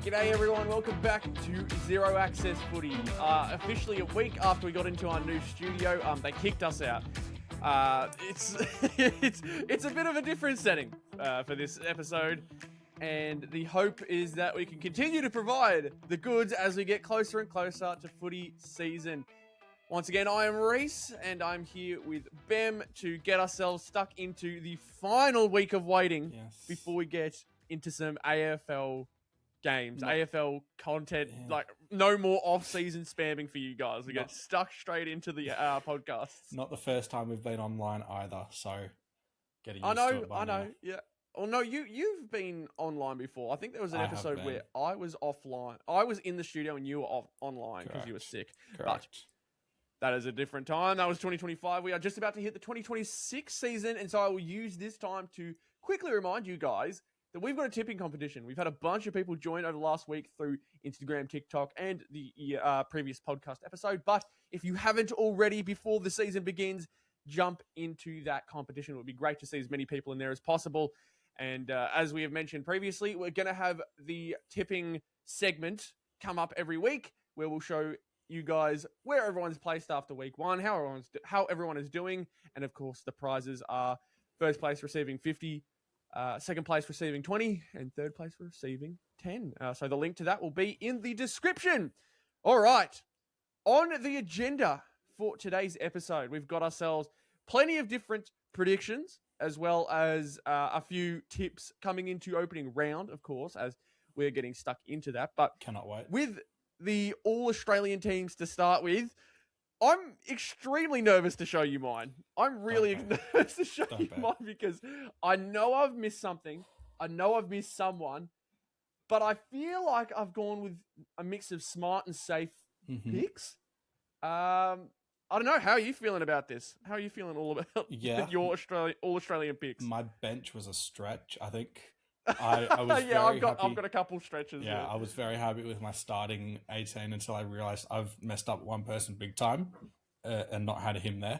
G'day everyone, welcome back to Zero Access Footy. Officially a week after we got into our new studio, they kicked us out. It's it's a bit of a different setting for this episode, and the hope is that we can continue to provide the goods as we get closer and closer to footy season. Once again, I am Rhys, and I'm here with Behm to get ourselves stuck into the final week of waiting before we get into some AFL games, AFL content, like no more off-season spamming for you guys. We get stuck straight into the podcasts. Not the first time we've been online either, so getting used to it by now. Yeah. Oh no, you've been online before. I think there was an episode where I was offline. I was in the studio and you were online because you were sick. Correct. But that is a different time. That was 2025. We are just about to hit the 2026 season, and so I will use this time to quickly remind you guys that we've got a tipping competition. We've had a bunch of people join over the last week through Instagram, TikTok, and the previous podcast episode. But if you haven't already, before the season begins, jump into that competition. It would be great to see as many people in there as possible. And as we have mentioned previously, we're going to have the tipping segment come up every week where we'll show you guys where everyone's placed after week one, how everyone is doing. And of course, the prizes are first place receiving 50, second place receiving 20, and third place receiving 10. So the link to that will be in the description. All right. On the agenda for today's episode, we've got ourselves plenty of different predictions, as well as a few tips coming into opening round, of course, as we're getting stuck into that. But cannot wait. With the all-Australian teams to start with, I'm extremely nervous to show you mine. I'm really nervous to show you mine because I know I've missed something. I know I've missed someone. But I feel like I've gone with a mix of smart and safe picks. I don't know. How are you feeling about this? How are you feeling all about your all-Australian picks? My bench was a stretch, I think. I was I've got a couple stretches. Yeah, I was very happy with my starting 18 until I realised I've messed up one person big time and not had him there.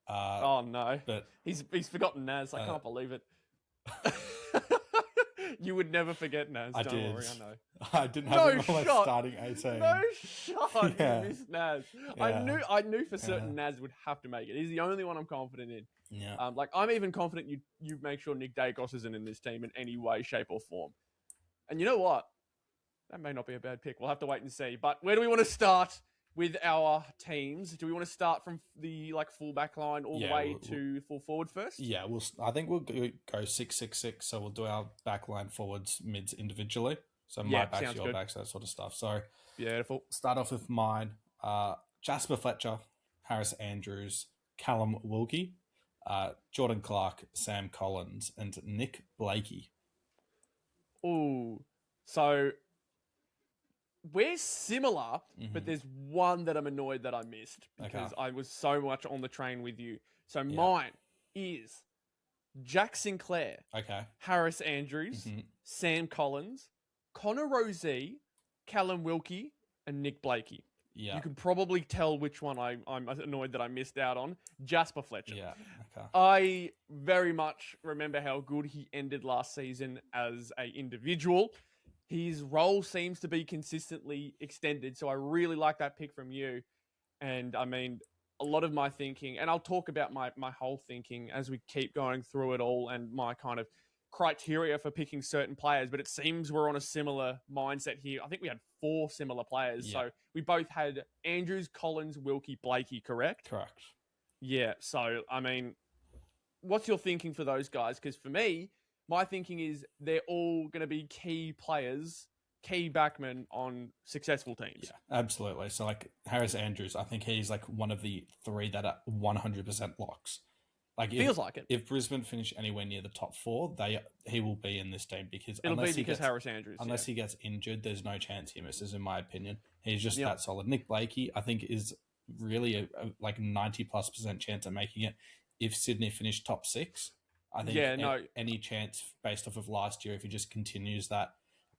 Oh no! But he's forgotten Naz. I can't believe it. You would never forget Naz. Don't worry, I know. I didn't have him on my starting 18. No shot. You missed Naz. Yeah. I knew for certain Naz would have to make it. He's the only one I'm confident in. Yeah. I'm even confident you make sure Nick Dacos isn't in this team in any way, shape, or form. And you know what? That may not be a bad pick. We'll have to wait and see. But where do we want to start with our teams? Do we want to start from the full back line all the way to full forward first? Yeah, I think we'll go 6-6-6. So we'll do our back line forwards, mids individually. So my backs, your backs, that sort of stuff. So beautiful. Start off with mine. Jasper Fletcher, Harris Andrews, Callum Wilkie, Jordan Clark, Sam Collins, and Nick Blakey. Ooh, so we're similar, but there's one that I'm annoyed that I missed because I was so much on the train with you. So mine is Jack Sinclair, Harris Andrews, Sam Collins, Connor Rozee, Callum Wilkie, and Nick Blakey. Yeah. You can probably tell which one I'm annoyed that I missed out on. Jasper Fletcher. Yeah. Okay. I very much remember how good he ended last season as an individual. His role seems to be consistently extended, so I really like that pick from you. And I mean, a lot of my thinking, and I'll talk about my whole thinking as we keep going through it all and my kind of criteria for picking certain players, but it seems we're on a similar mindset here. I think we had 4 similar players. Yeah. So we both had Andrews, Collins, Wilkie, Blakey, correct? Correct. Yeah. So, I mean, what's your thinking for those guys? Because for me, my thinking is they're all going to be key players, key backmen on successful teams. Yeah, absolutely. So Harris Andrews, I think he's one of the 3 that are 100% locks. Feels like it. If Brisbane finish anywhere near the top 4, he will be in this team because Harris Andrews. Unless he gets injured, there's no chance he misses, in my opinion. He's just that solid. Nick Blakey, I think, is really a 90+% chance of making it if Sydney finish top 6. I think any chance based off of last year, if he just continues that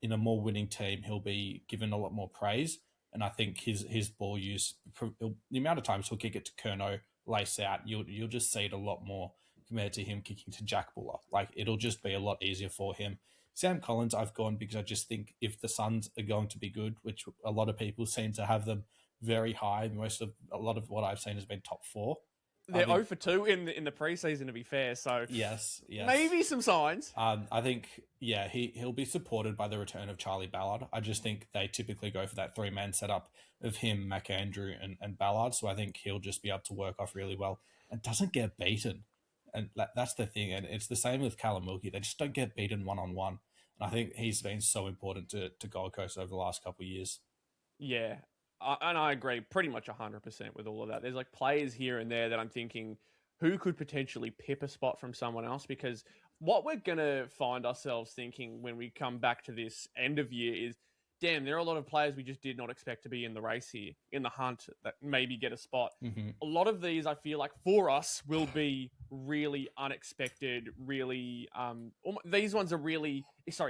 in a more winning team, he'll be given a lot more praise. And I think his ball use, the amount of times he'll kick it to Curnow, lace out, you'll just see it a lot more compared to him kicking to Jack Buller. It'll just be a lot easier for him. Sam Collins, I've gone because I just think if the Suns are going to be good, which a lot of people seem to have them very high, a lot of what I've seen has been top 4. They're 0 for 2 in the preseason, to be fair. So yes. Maybe some signs. I think, he'll be supported by the return of Charlie Ballard. I just think they typically go for that 3-man setup of him, McAndrew, and Ballard. So I think he'll just be able to work off really well and doesn't get beaten. And that's the thing. And it's the same with Kalamuki. They just don't get beaten one-on-one. And I think he's been so important to Gold Coast over the last couple of years. Yeah. And I agree pretty much 100% with all of that. There's like players here and there that I'm thinking who could potentially pip a spot from someone else, because what we're going to find ourselves thinking when we come back to this end of year is, damn, there are a lot of players we just did not expect to be in the race here, in the hunt, that maybe get a spot. Mm-hmm. A lot of these, I feel like, for us, will be really unexpected, really... these ones are really,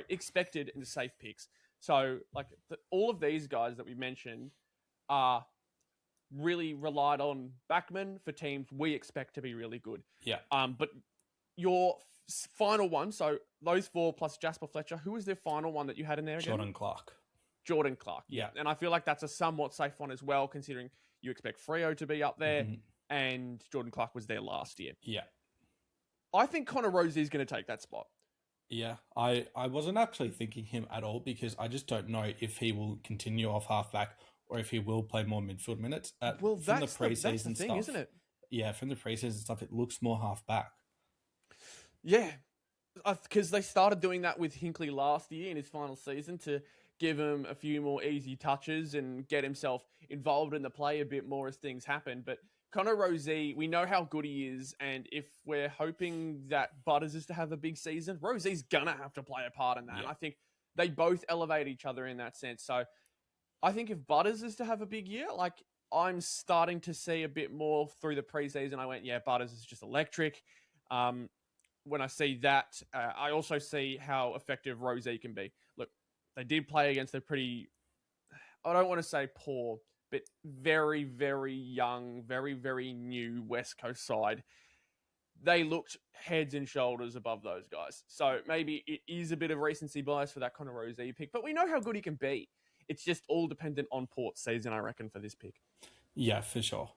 expected and safe picks. So, like, all of these guys that we mentioned are really relied on backmen for teams we expect to be really good. Yeah. But your final one, so those 4 plus Jasper Fletcher, who was their final one that you had in there again? Jordan Clark. Yeah. And I feel like that's a somewhat safe one as well, considering you expect Freo to be up there, and Jordan Clark was there last year. Yeah. I think Connor Rozee is going to take that spot. Yeah, I wasn't actually thinking him at all, because I just don't know if he will continue off halfback or if he will play more midfield minutes. That's the thing, isn't it? Yeah, from the preseason stuff, it looks more halfback. Yeah, because they started doing that with Hinkley last year in his final season to give him a few more easy touches and get himself involved in the play a bit more as things happen. But Connor Rozee, we know how good he is, and if we're hoping that Butters is to have a big season, Rozee's gonna have to play a part in that. Yeah. And I think they both elevate each other in that sense. So I think if Butters is to have a big year, like, I'm starting to see a bit more through the preseason. I went, yeah, Butters is just electric. When I see that, I also see how effective Rozee can be. Look, they did play against a pretty, I don't want to say poor, but very, very young, very, very new West Coast side. They looked heads and shoulders above those guys. So maybe it is a bit of recency bias for that Connor Rozee pick, but we know how good he can be. It's just all dependent on Port's season, I reckon, for this pick. Yeah, for sure.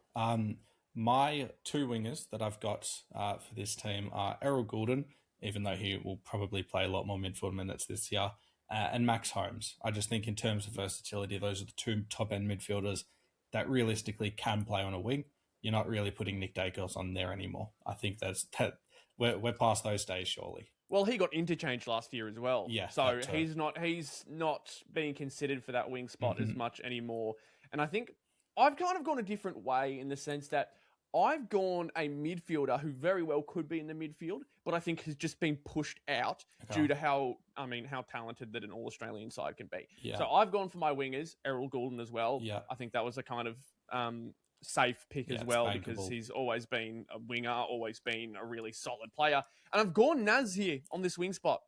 My 2 wingers that I've got for this team are Errol Goulden, even though he will probably play a lot more midfield minutes this year, and Max Holmes. I just think in terms of versatility, those are the 2 top-end midfielders that realistically can play on a wing. You're not really putting Nick Dacos on there anymore. I think we're past those days, surely. Well, he got interchanged last year as well. Yeah. So he's not being considered for that wing spot as much anymore. And I think I've kind of gone a different way in the sense that I've gone a midfielder who very well could be in the midfield, but I think has just been pushed out due to how talented that an All-Australian side can be. Yeah. So I've gone for my wingers, Errol Goulden as well. Yeah. I think that was a kind of safe pick as well, because he's always been a winger, always been a really solid player. And I've gone Naz here on this wing spot.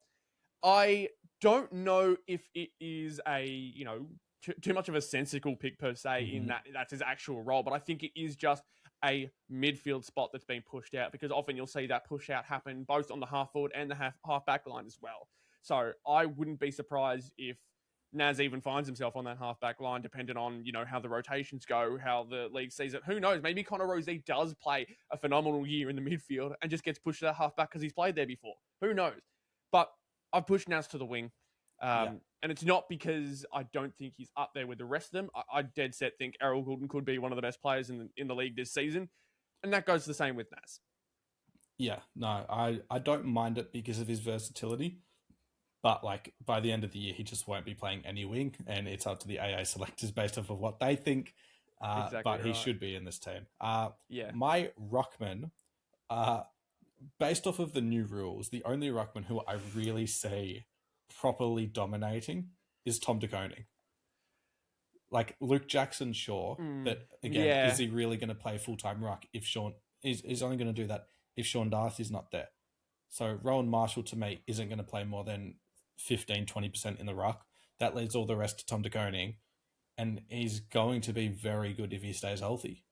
I don't know if it is a, too much of a sensical pick per se in that that's his actual role, but I think it is just a midfield spot that's been pushed out, because often you'll see that push out happen both on the half forward and the half back line as well. So I wouldn't be surprised if Naz even finds himself on that half-back line, depending on, how the rotations go, how the league sees it. Who knows? Maybe Connor Rozee does play a phenomenal year in the midfield and just gets pushed to that half-back because he's played there before. Who knows? But I've pushed Naz to the wing. And it's not because I don't think he's up there with the rest of them. I dead set think Errol Goulden could be one of the best players in the league this season. And that goes the same with Naz. Yeah, no, I don't mind it because of his versatility. But by the end of the year, he just won't be playing any wing, and it's up to the AA selectors based off of what they think. Exactly but he right. should be in this team. Yeah. My ruckman, based off of the new rules, the only ruckman who I really see properly dominating is Tom De Koning. Luke Jackson, sure, but again, is he really going to play full-time ruck if Sean is only going to do that if Sean Darcy's not there? So Rowan Marshall, to me, isn't going to play more than 15-20% in the ruck. That leaves all the rest to Tom De Koning, and he's going to be very good if he stays healthy.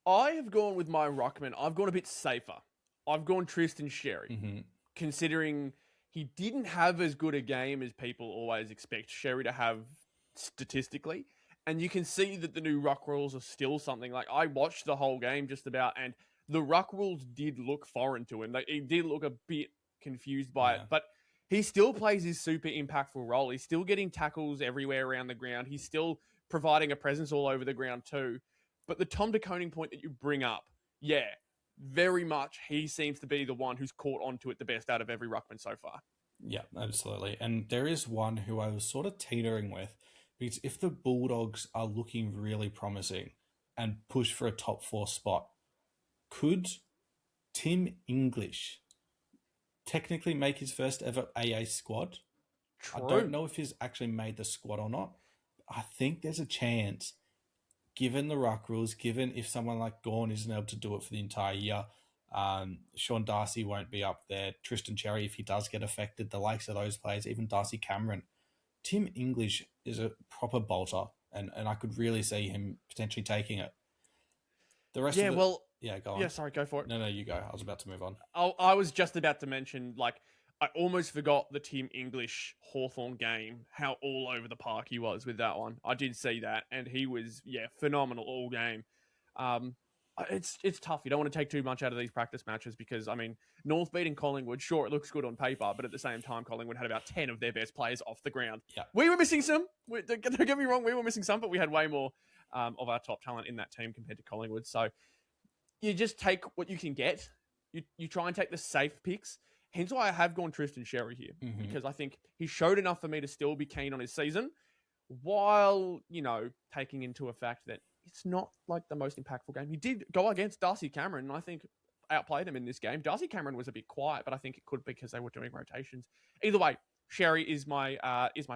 I have gone with my ruckman. I've gone a bit safer. I've gone Tristan Sherry, considering he didn't have as good a game as people always expect Sherry to have statistically. And you can see that the new ruck rules are still something. Like, I watched the whole game just about, and the ruck rules did look foreign to him. Like, he did look a bit confused by it, but he still plays his super impactful role. He's still getting tackles everywhere around the ground. He's still providing a presence all over the ground too. But the Tom De Koning point that you bring up, yeah, very much he seems to be the one who's caught onto it the best out of every ruckman so far. Yeah, absolutely. And there is one who I was sort of teetering with, because if the Bulldogs are looking really promising and push for a top 4 spot, could Tim English technically make his first ever AA squad? True. I don't know if he's actually made the squad or not. I think there's a chance, given the ruck rules, given if someone like Gawn isn't able to do it for the entire year, Sean Darcy won't be up there, Tristan Cherry, if he does get affected, the likes of those players, even Darcy Cameron. Tim English is a proper bolter, and I could really see him potentially taking it. The rest of the... Yeah, go on. Yeah, sorry, go for it. No, you go. I was about to move on. I was just about to mention, like, I almost forgot the Tim English Hawthorn game, how all over the park he was with that one. I did see that, and he was, phenomenal all game. It's tough. You don't want to take too much out of these practice matches because, I mean, North beating Collingwood, sure, it looks good on paper, but at the same time, Collingwood had about 10 of their best players off the ground. Yeah. We were missing some. Don't get me wrong, we were missing some, but we had way more of our top talent in that team compared to Collingwood. So you just take what you can get. You try and take the safe picks. Hence why I have gone Tristan Sherry here, because I think he showed enough for me to still be keen on his season, while, taking into a fact that it's not like the most impactful game. He did go against Darcy Cameron, and I think outplayed him in this game. Darcy Cameron was a bit quiet, but I think it could be because they were doing rotations. Either way, Sherry is my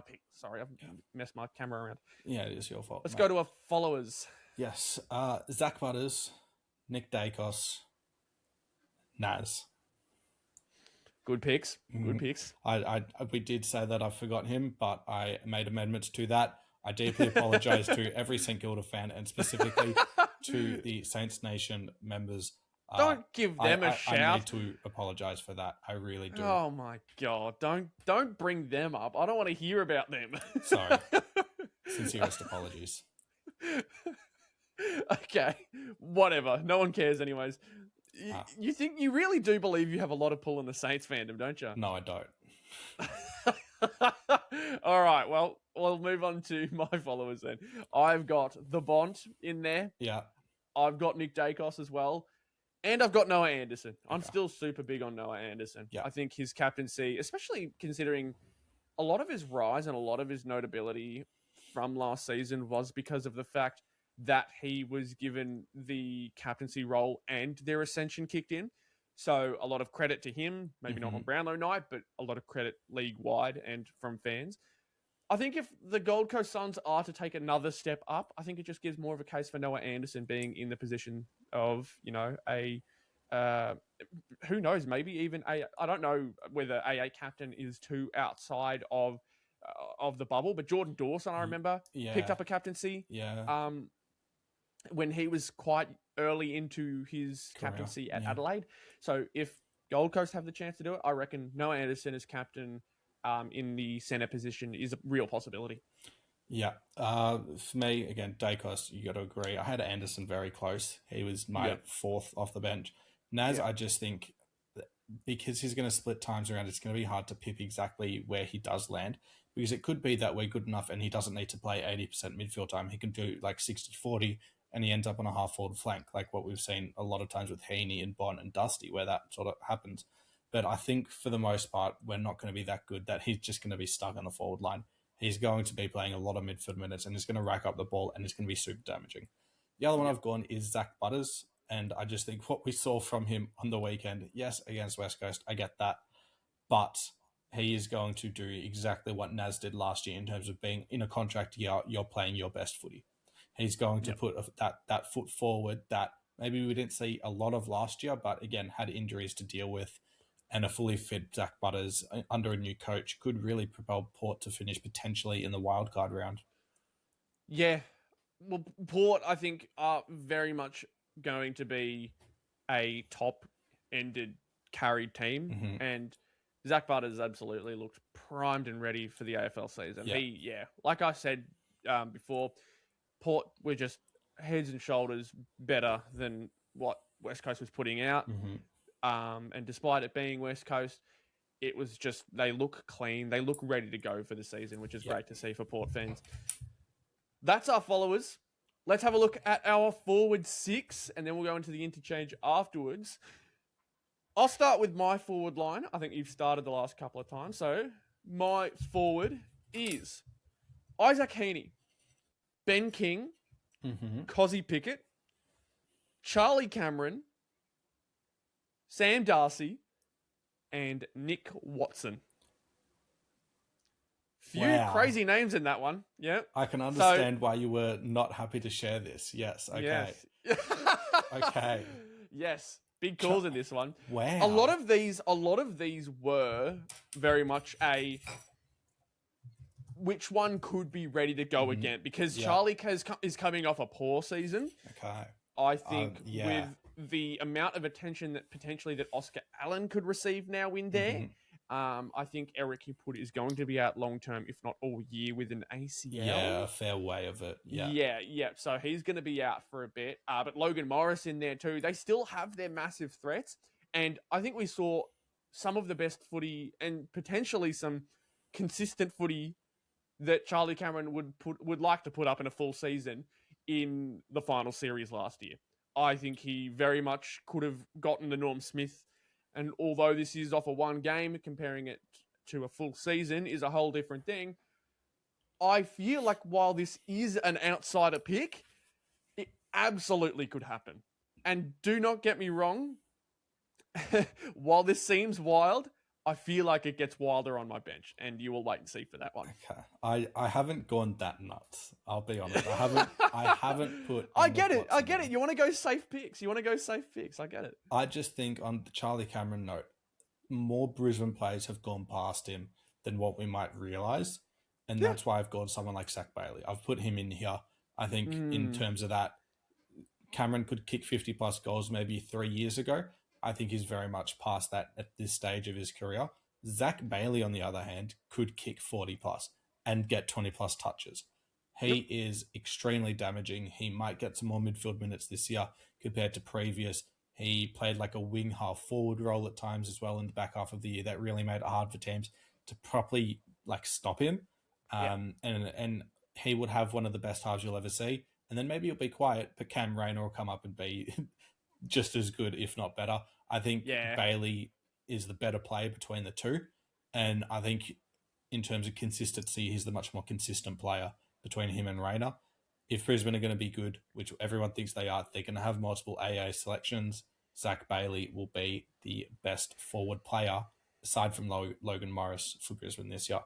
pick. Sorry, I've messed my camera around. Yeah, it is your fault. Let's go to our followers. Yes, Zach Butters, Nick Dacos, Naz. Good picks. Good picks. We did say that I forgot him, but I made amendments to that. I deeply apologise to every St Kilda fan, and specifically to the Saints Nation members. Don't give them a shout. I need to apologise for that. I really do. Oh my God! Don't bring them up. I don't want to hear about them. Sorry. Sincerest apologies. Okay, whatever. No one cares, anyways. You really do believe you have a lot of pull in the Saints fandom, don't you? No, I don't. All right, well, we'll move on to my followers then. I've got the Bont in there. Yeah. I've got Nick Dacos as well. And I've got Noah Anderson. I'm still super big on Noah Anderson. Yeah. I think his captaincy, especially considering a lot of his rise and a lot of his notability from last season was because of the fact that he was given the captaincy role and their ascension kicked in. So a lot of credit to him, maybe not on Brownlow night, but a lot of credit league-wide and from fans. I think if the Gold Coast Suns are to take another step up, I think it just gives more of a case for Noah Anderson being in the position of, who knows, maybe even I don't know whether AA captain is too outside of the bubble, but Jordan Dawson, I remember, picked up a captaincy. Yeah. When he was quite early into his captaincy at Adelaide. So if Gold Coast have the chance to do it, I reckon Noah Anderson as captain in the centre position is a real possibility. Yeah. For me, again, Dacos, you got to agree. I had Anderson very close. He was my fourth off the bench. Naz, I just think that because he's going to split times around, it's going to be hard to pip exactly where he does land, because it could be that we're good enough and he doesn't need to play 80% midfield time. He can do like 60-40 and he ends up on a half-forward flank, like what we've seen a lot of times with Heaney and Bond and Dusty, where that sort of happens. But I think for the most part, we're not going to be that good that he's just going to be stuck on the forward line. He's going to be playing a lot of midfield minutes and he's going to rack up the ball and it's going to be super damaging. The other one I've gone is Zach Butters. And I just think what we saw from him on the weekend, yes, against West Coast, I get that. But he is going to do exactly what Naz did last year in terms of being in a contract year, you're playing your best footy. He's going to put that foot forward that maybe we didn't see a lot of last year, but again, had injuries to deal with. And a fully fit Zach Butters under a new coach could really propel Port to finish potentially in the wildcard round. Yeah. Well, Port, I think, are very much going to be a top-ended carried team. And Zach Butters absolutely looked primed and ready for the AFL season. Yeah. Like I said before, Port were just heads and shoulders better than what West Coast was putting out. And despite it being West Coast, it was just, they look clean. They look ready to go for the season, which is great to see for Port fans. That's our followers. Let's have a look at our forward six, and then we'll go into the interchange afterwards. I'll start with my forward line. I think you've started the last couple of times. So my forward is Isaac Heaney, Ben King, Cozzy Pickett, Charlie Cameron, Sam Darcy, and Nick Watson. Few crazy names in that one. Yeah. I can understand why you were not happy to share this. Yes. Okay. Yes. Okay. Yes. Big calls in this one. Wow. A lot of these were very much a which one could be ready to go again, because Charlie is coming off a poor season. Okay. I think with the amount of attention that potentially that Oscar Allen could receive now in there, I think Eric Hipwood is going to be out long term, if not all year, with an ACL. Yeah, a fair way of it. Yeah. So he's going to be out for a bit. But Logan Morris in there too. They still have their massive threats, and I think we saw some of the best footy and potentially some consistent footy that Charlie Cameron would like to put up in a full season in the final series last year. I think he very much could have gotten the Norm Smith, and although this is off a one game, comparing it to a full season is a whole different thing. I feel like while this is an outsider pick, it absolutely could happen. And do not get me wrong, while this seems wild, I feel like it gets wilder on my bench, and you will wait and see for that one. Okay, I haven't gone that nuts. I'll be honest. I haven't put. I get it. You want to go safe picks. I get it. I just think on the Charlie Cameron note, more Brisbane players have gone past him than what we might realise, and that's why I've got someone like Zach Bailey. I've put him in here. I think in terms of that, Cameron could kick 50 plus goals maybe 3 years ago. I think he's very much past that at this stage of his career. Zach Bailey, on the other hand, could kick 40 plus and get 20 plus touches. He is extremely damaging. He might get some more midfield minutes this year compared to previous. He played like a wing half forward role at times as well in the back half of the year. That really made it hard for teams to properly stop him. And he would have one of the best halves you'll ever see. And then maybe he'll be quiet, but Cam Rayner will come up and be just as good, if not better. I think Bailey is the better player between the two. And I think in terms of consistency, he's the much more consistent player between him and Rayner. If Brisbane are going to be good, which everyone thinks they are, they're going to have multiple AA selections. Zach Bailey will be the best forward player, aside from Logan Morris, for Brisbane this year.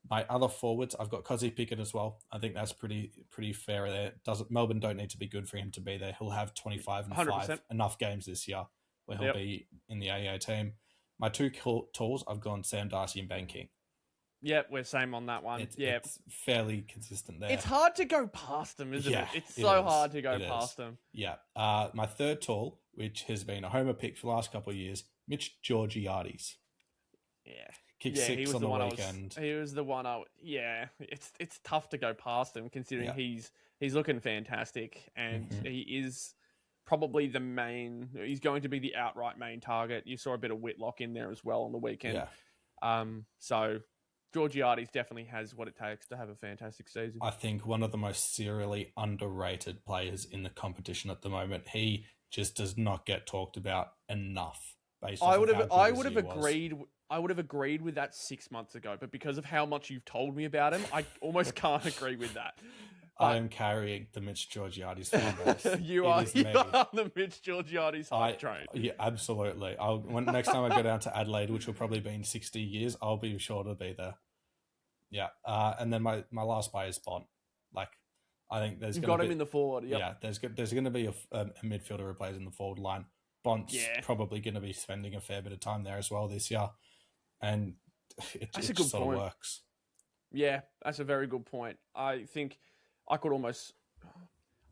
My other forwards, I've got Cozzy Pickett as well. I think that's pretty fair there. Melbourne don't need to be good for him to be there. He'll have 25 and 100%. 5 enough games this year where he'll be in the AA team. My two tools, I've gone Sam Darcy and Ben King. Yep, we're same on that one. It's fairly consistent there. It's hard to go past them, isn't it? It's so hard to go past them. Yeah. My third tool, which has been a homer pick for the last couple of years, Mitch Georgiades. Yeah. Kicked 6 on the weekend. He was the one. It's tough to go past him considering he's looking fantastic, and he is probably the main. He's going to be the outright main target. You saw a bit of Whitlock in there as well on the weekend. So Georgiades definitely has what it takes to have a fantastic season. I think one of the most serially underrated players in the competition at the moment. He just does not get talked about enough. I would have agreed with that 6 months ago, but because of how much you've told me about him, I almost can't agree with that. I am carrying the Mitch Georgiades fan base. You are the Mitch Georgiades hype train. Yeah, absolutely. Next time I go down to Adelaide, which will probably be in 60 years, I'll be sure to be there. Yeah. And then my last play is Bont. I think there's You've got him in the forward. Yep. Yeah, there's going to be a midfielder who plays in the forward line. Bont's probably going to be spending a fair bit of time there as well this year. And it just sort of works. Yeah, that's a very good point. I think I could almost...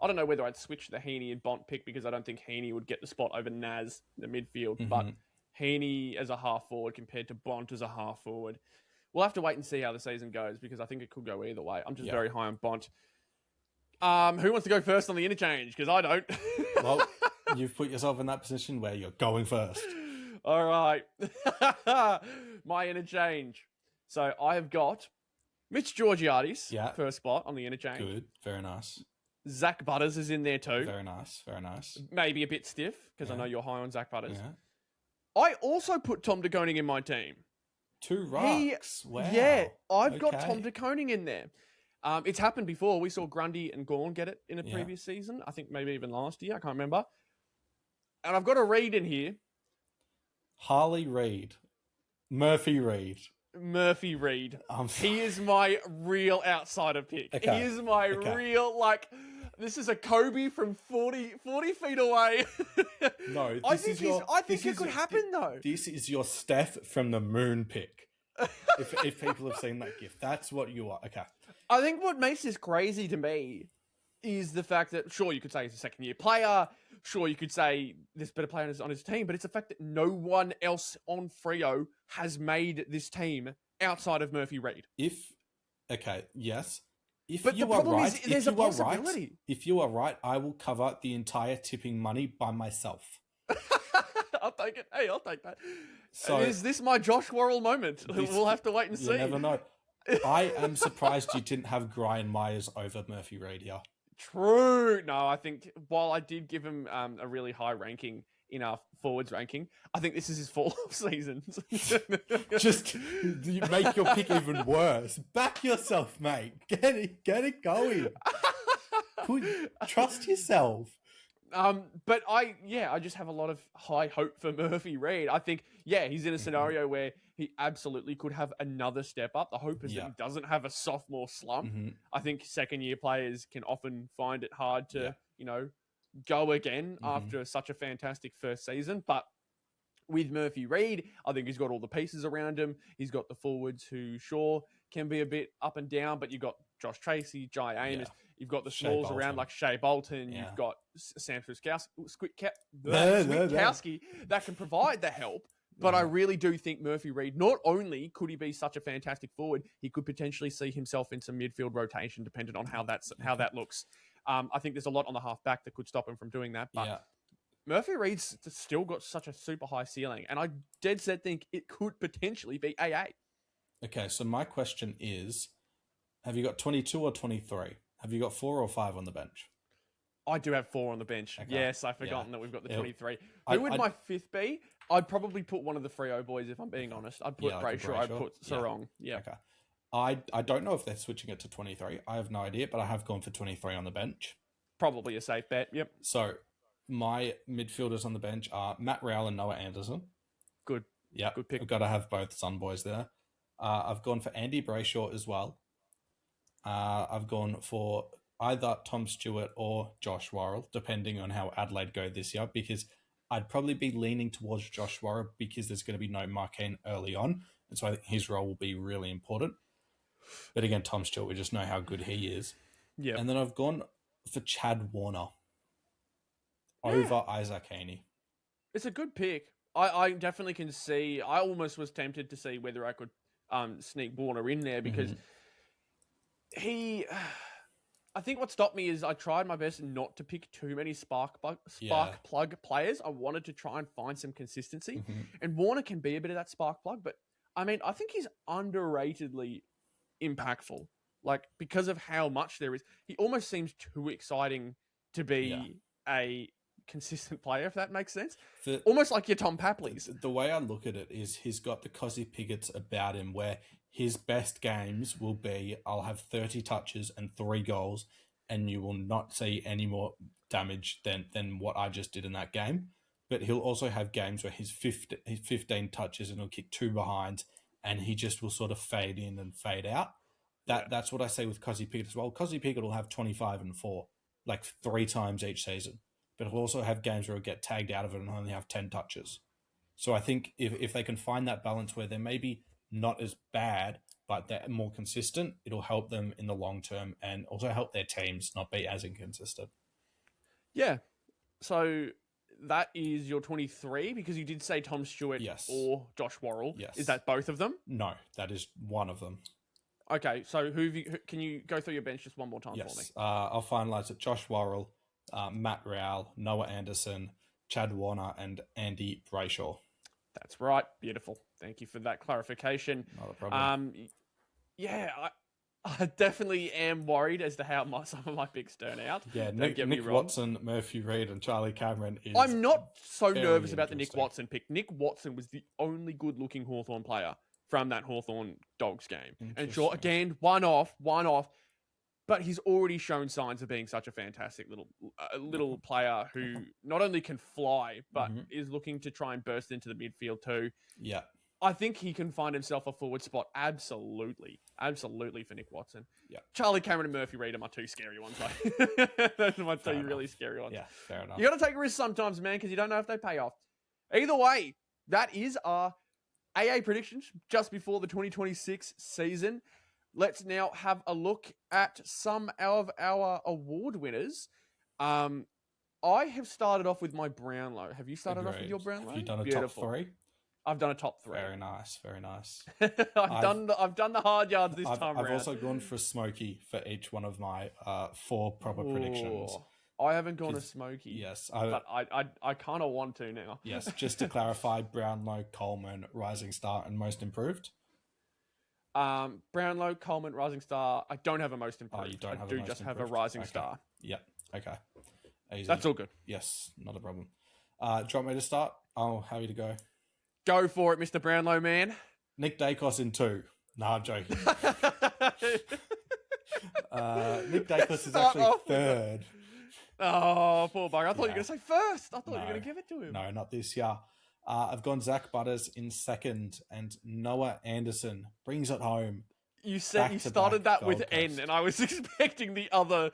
I don't know whether I'd switch the Heaney and Bont pick because I don't think Heaney would get the spot over Naz in the midfield. But Heaney as a half forward compared to Bont as a half forward. We'll have to wait and see how the season goes because I think it could go either way. I'm just very high on Bont. Who wants to go first on the interchange? Because I don't. Well, you've put yourself in that position where you're going first. All right. My interchange. So I have got Mitch Georgiades, first spot on the interchange. Good. Very nice. Zach Butters is in there too. Very nice. Very nice. Maybe a bit stiff because I know you're high on Zach Butters. Yeah. I also put Tom De Koning in my team. 2 rocks. Wow. Yeah, I've got Tom De Koning in there. It's happened before. We saw Grundy and Gawn get it in a previous season. I think maybe even last year. I can't remember. And I've got a Reid in here. Harley Reid. Murphy Reid. He is my real outsider pick. Okay. He is my real, this is a Kobe from 40 feet away. No, I think it could happen, though. This is your Steph from the moon pick. if people have seen that GIF, that's what you are. Okay. I think what makes this crazy to me is the fact that, sure, you could say he's a second-year player. Sure, you could say there's better players on his team, but it's the fact that no one else on Freo has made this team outside of Murphy Reid. If you are right, I will cover the entire tipping money by myself. I'll take it. Hey, I'll take that. So is this my Josh Worrell moment? We'll have to wait and see. You never know. I am surprised you didn't have Brian Myers over Murphy Reid here. True. No, I think while I did give him a really high ranking in our forwards ranking, I think this is his fall-off season. Just you make your pick even worse. Back yourself, mate. Get it going. Trust yourself. But I just have a lot of high hope for Murphy Reid. I think, he's in a scenario where he absolutely could have another step up. The hope is that he doesn't have a sophomore slump. I think second-year players can often find it hard to, go again after such a fantastic first season. But with Murphy Reid, I think he's got all the pieces around him. He's got the forwards who, sure, can be a bit up and down, but you've got Josh Tracy, Jai Amos. You've got the smalls around like Shea Bolton. You've got Sam Switkowski that can provide the help. But I really do think Murphy Reid, not only could he be such a fantastic forward, he could potentially see himself in some midfield rotation, depending on how that looks. I think there's a lot on the half back that could stop him from doing that. But Murphy Reid's still got such a super high ceiling, and I dead set think it could potentially be AA. Okay, so my question is, have you got 22 or 23? Have you got 4 or 5 on the bench? I do have 4 on the bench. Okay. Yes, I've forgotten that we've got the 23. Who would my 5th be? I'd probably put one of the Freo boys, if I'm being honest. I'd put Brayshaw. I'd put Sarong. Yeah. Okay. I don't know if they're switching it to 23. I have no idea, but I have gone for 23 on the bench. Probably a safe bet, yep. So, my midfielders on the bench are Matt Rowell and Noah Anderson. Good. Yeah, good pick. I've got to have both Sun boys there. I've gone for Andy Brayshaw as well. I've gone for either Tom Stewart or Josh Worrell, depending on how Adelaide go this year, because I'd probably be leaning towards Josh Worrell because there's going to be no Markane early on, and so I think his role will be really important. But again, Tom Stewart, we just know how good he is. Yeah. And then I've gone for Chad Warner over Isaac Heaney. It's a good pick. I definitely can see. I almost was tempted to see whether I could sneak Warner in there because I think what stopped me is I tried my best not to pick too many spark plug players. I wanted to try and find some consistency. And Warner can be a bit of that spark plug, but I mean, I think he's underratedly impactful. Like, because of how much there is, he almost seems too exciting to be a consistent player, if that makes sense. Almost like your Tom Papley's. The way I look at it is he's got the Cozzy Pigotts about him where his best games will be, I'll have 30 touches and 3 goals, and you will not see any more damage than what I just did in that game. But he'll also have games where he's 15 touches and he'll kick 2 behinds, and he just will sort of fade in and fade out. That's what I say with Cozzy Pigott as well. Cozzy Pigott will have 25 and 4, like 3 times each season. But he'll also have games where he'll get tagged out of it and only have 10 touches. So I think if they can find that balance where they're maybe not as bad, but they're more consistent, it'll help them in the long term and also help their teams not be as inconsistent. Yeah. So that is your 23 because you did say Tom Stewart or Josh Worrell. Yes. Is that both of them? No, that is one of them. Okay, so can you go through your bench just one more time for me? I'll finalise it. Josh Worrell, Matt Rowell, Noah Anderson, Chad Warner, and Andy Brayshaw. That's right. Beautiful. Thank you for that clarification. Not a problem. Yeah, I definitely am worried as to how some of my picks turn out. Yeah, Nick Watson, Murphy Reid, and Charlie Cameron is. I'm not so nervous about the Nick Watson pick. Nick Watson was the only good-looking Hawthorn player from that Hawthorn Dogs game. And sure, again, one off, but he's already shown signs of being such a fantastic little player who not only can fly, but is looking to try and burst into the midfield too. Yeah. I think he can find himself a forward spot. Absolutely for Nick Watson. Yeah. Charlie Cameron and Murphy Reid are my two scary ones. Those are my two really scary ones. Yeah, fair enough. You got to take a risk sometimes, man, because you don't know if they pay off. Either way, that is our AA predictions just before the 2026 season. Let's now have a look at some of our award winners. I have started off with my Brownlow. Have you started off with your Brownlow? Have you done a top three? I've done a top three. Very nice, very nice. I've done the hard yards this time around. I've also gone for a Smoky for each one of my 4 proper predictions. I haven't gone a Smoky. Yes. But I kind of want to now. Yes, just to clarify, Brownlow, Coleman, Rising Star, and Most Improved. Brownlow, Coleman, Rising Star. I don't have a Most Improved. Oh, you don't have I do just have a Rising Star. Yeah, okay. Easy. That's all good. Yes, not a problem. Do you want me to start? I'll have you to go. Go for it, Mr. Brownlow, man. Nick Dacos in 2. No, I'm joking. Nick Dacos is actually 3rd. Oh, poor bugger. I thought you were going to say first. I thought you were going to give it to him. No, not this year. I've gone Zach Butters in 2nd, and Noah Anderson brings it home. You said you started that with N, and I was expecting the other.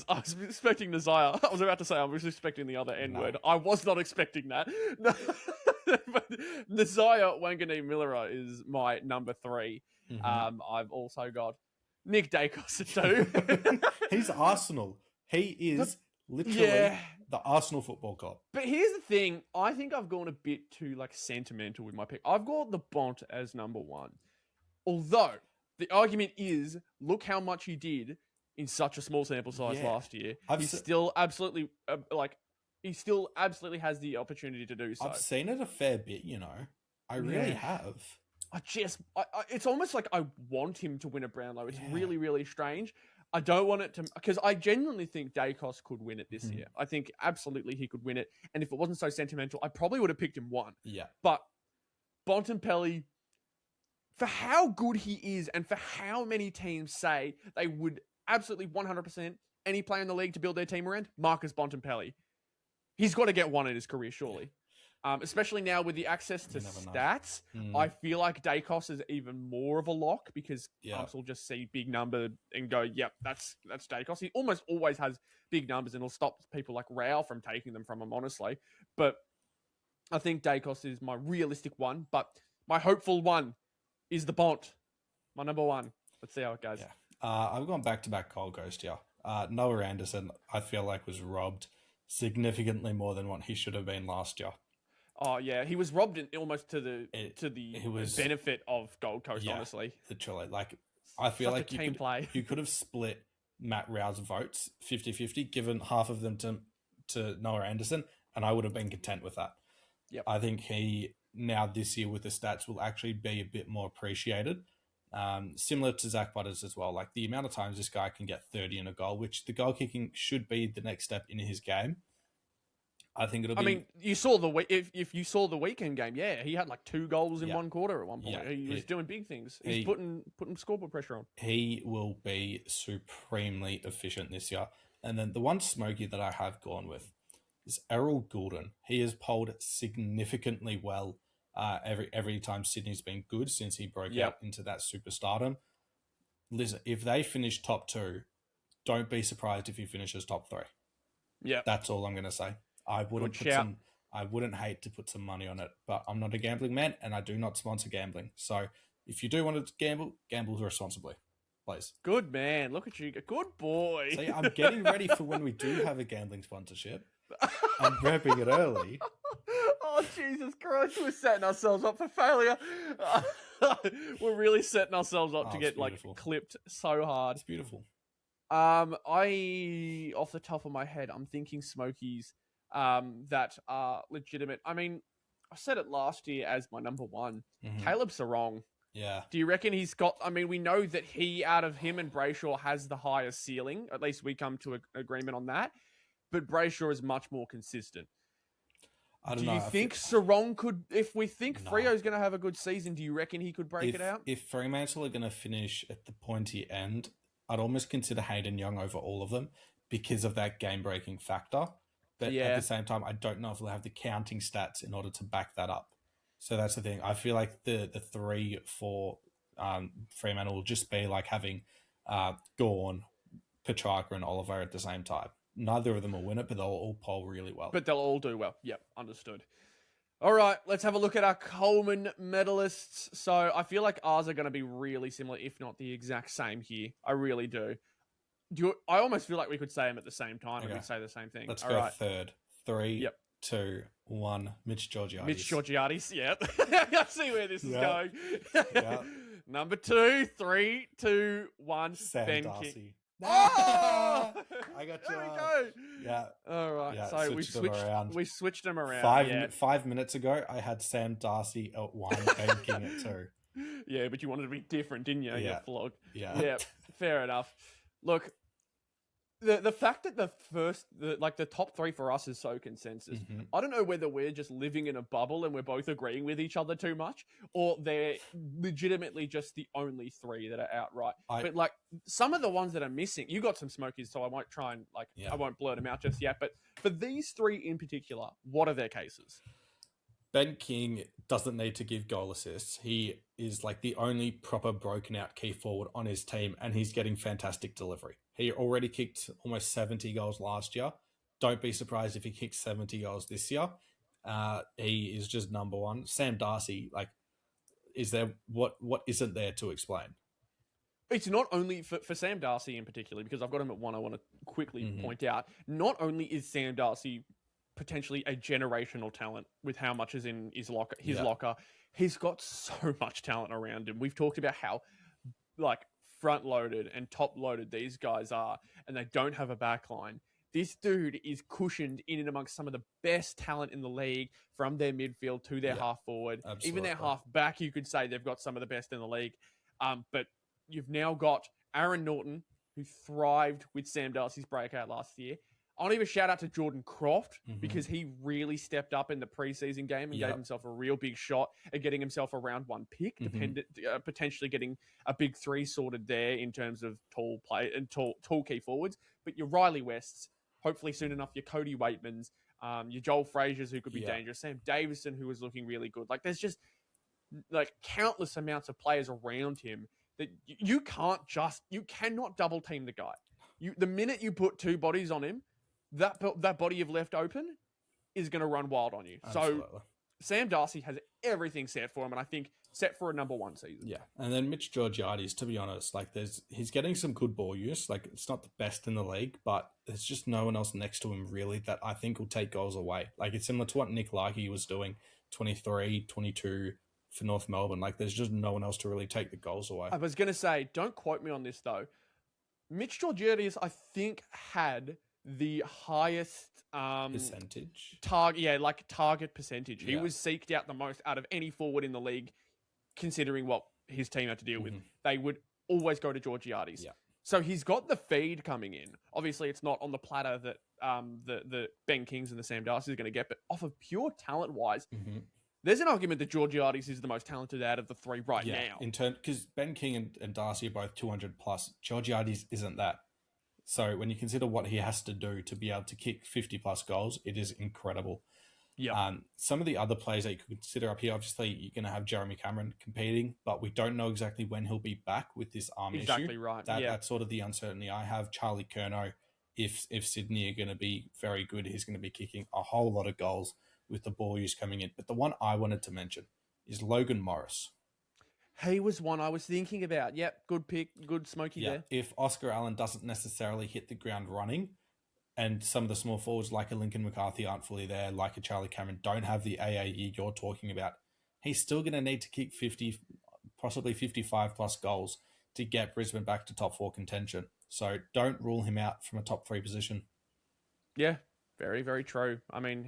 I was expecting Nazire. I was about to say I was expecting the other N word. I was not expecting that. But Nazire Wanganeen Millera is my number 3. I've also got Nick Dacos at 2. He's Arsenal. He is literally the Arsenal Football Club. But here's the thing. I think I've gone a bit too sentimental with my pick. I've got the Bont as number 1. Although the argument is, look how much he did in such a small sample size last year. He still absolutely has the opportunity to do so. I've seen it a fair bit, I really have. It's almost like I want him to win a Brownlow. It's really, really strange. I don't want it to, because I genuinely think Dacos could win it this year. I think absolutely he could win it. And if it wasn't so sentimental, I probably would have picked him 1. Yeah. But Bontempelli, for how good he is and for how many teams say they would absolutely 100% any player in the league to build their team around, Marcus Bontempelli. He's got to get one in his career, surely. Especially now with the access to stats, I feel like Dacos is even more of a lock because clubs will just see big number and go, yep, that's Dacos. He almost always has big numbers and it'll stop people like Rao from taking them from him, honestly. But I think Dacos is my realistic one, but my hopeful one is the Bont, my number 1. Let's see how it goes. Yeah. I've gone back-to-back Gold Coast here. Noah Anderson, I feel like, was robbed significantly more than what he should have been last year. Oh yeah, he was robbed almost to the benefit of Gold Coast. Honestly, literally, I feel like you could have split Matt Rao's votes 50-50, given half of them to Noah Anderson, and I would have been content with that. Yep. I think he now this year with the stats will actually be a bit more appreciated. Similar to Zach Butters as well. Like the amount of times this guy can get 30 in a goal, which the goal kicking should be the next step in his game. I think it'll be. I mean, you saw if you saw the weekend game, he had 2 goals in one quarter at one point. Yeah, he was doing big things. He's putting scoreboard pressure on. He will be supremely efficient this year. And then the one smoky that I have gone with is Errol Goulden. He has polled significantly well every time Sydney's been good since he broke out into that superstardom. Listen, if they finish top 2, don't be surprised if he finishes top 3. Yeah, that's all I'm going to say. I wouldn't hate to put some money on it, but I'm not a gambling man and I do not sponsor gambling. So if you do want to gamble responsibly, please. Good man. Look at you. Good boy. See, I'm getting ready for when we do have a gambling sponsorship. and prepping it early. Oh, Jesus Christ. We're setting ourselves up for failure. We're really setting ourselves up to get beautiful. clipped so hard. It's beautiful. I, off the top of my head, I'm thinking Smokies that are legitimate. I mean, I said it last year as my number one. Caleb Sarong. Yeah. Do you reckon he's got... I mean, we know that out of him and Brayshaw, has the highest ceiling. At least we come to an agreement on that. But Brayshaw is much more consistent. I don't know. Do you think Sarong could... If we think Freo's going to have a good season, do you reckon he could break it out? If Fremantle are going to finish at the pointy end, I'd almost consider Hayden Young over all of them because of that game-breaking factor. But at the same time, I don't know if they'll have the counting stats in order to back that up. So that's the thing. I feel like the 3 for Fremantle will just be like having Gawn, Petrarca, and Oliver at the same time. Neither of them will win it, but they'll all poll really well. But they'll all do well. Yep, understood. All right, let's have a look at our Coleman medalists. So I feel like ours are going to be really similar, if not the exact same here. I really do. I almost feel like we could say them at the same time and we'd say the same thing. Let's go third. 3, 2, 1. Mitch Georgiades. Mitch Georgiades, yeah. I see where this is going. Number 2, 3, 2, 1. Sam Ben Darcy. King. Oh! I got you. There we go. Yeah. All right. Yeah, so we switched them around. 5 minutes ago, I had Sam Darcy at 1, Ben King at 2. Yeah, but you wanted to be different, didn't you? Yeah. You flog. Yeah. Fair enough. Look, the fact that the top 3 for us is so consensus. I don't know whether we're just living in a bubble and we're both agreeing with each other too much, or they're legitimately just the only 3 that are outright. But like some of the ones that are missing, you got some smokies, so I won't try and I won't blurt them out just yet. But for these 3 in particular, what are their cases? Ben King doesn't need to give goal assists. He is like the only proper broken out key forward on his team, and he's getting fantastic delivery. He already kicked almost 70 goals last year. Don't be surprised if he kicks 70 goals this year. He is just number one. Sam Darcy, is there what isn't there to explain? It's not only for Sam Darcy in particular, because I've got him at 1. I want to quickly point out, not only is Sam Darcy potentially a generational talent with how much is in his locker, he's got so much talent around him. We've talked about how front loaded and top loaded these guys are, and they don't have a back line. This dude is cushioned in and amongst some of the best talent in the league, from their midfield to their half forward. Absolutely. Even their half back, you could say they've got some of the best in the league. But you've now got Aaron Norton, who thrived with Sam Darcy's breakout last year. I want to give a shout out to Jordan Croft, because he really stepped up in the preseason game and gave himself a real big shot at getting himself a round 1 pick, potentially getting a big 3 sorted there in terms of tall play and tall key forwards. But your Riley Wests, hopefully soon enough, your Cody Waitmans, your Joel Frazier's, who could be dangerous, Sam Davison, who was looking really good. There's just countless amounts of players around him that you cannot double team the guy. The minute you put 2 bodies on him, that body you've left open is going to run wild on you. Absolutely. So Sam Darcy has everything set for him, and I think set for a number 1 season. Yeah, and then Mitch Georgiades, to be honest, he's getting some good ball use. It's not the best in the league, but there's just no one else next to him really that I think will take goals away. It's similar to what Nick Larkey was doing, 23, 22 for North Melbourne. There's just no one else to really take the goals away. I was going to say, don't quote me on this though. Mitch Georgiades, I think, had the highest percentage target percentage. He was seeked out the most out of any forward in the league, considering what his team had to deal with. They would always go to Georgiades. So he's got the feed coming in. Obviously, it's not on the platter that the Ben Kings and the Sam Darcy is going to get, but off of pure talent wise, there's an argument that Georgiades is the most talented out of the 3 right now. Because Ben King and Darcy are both 200 plus. Georgiades isn't that. So when you consider what he has to do to be able to kick 50 plus goals, it is incredible. Yeah. Some of the other players that you could consider up here, obviously you're going to have Jeremy Cameron competing, but we don't know exactly when he'll be back with this arm issue. Exactly right. That's sort of the uncertainty I have. Charlie Curnow, if Sydney are going to be very good, he's going to be kicking a whole lot of goals with the ball use coming in. But the one I wanted to mention is Logan Morris. He was one I was thinking about. Yep, good pick, good smoky there. If Oscar Allen doesn't necessarily hit the ground running, And some of the small forwards like a Lincoln McCarthy aren't fully there, like a Charlie Cameron, don't have the AAE you're talking about. He's still going to need to kick 50, possibly 55 plus goals to get Brisbane back to top 4 contention. So don't rule him out from a top 3 position. Yeah, very, very true. I mean,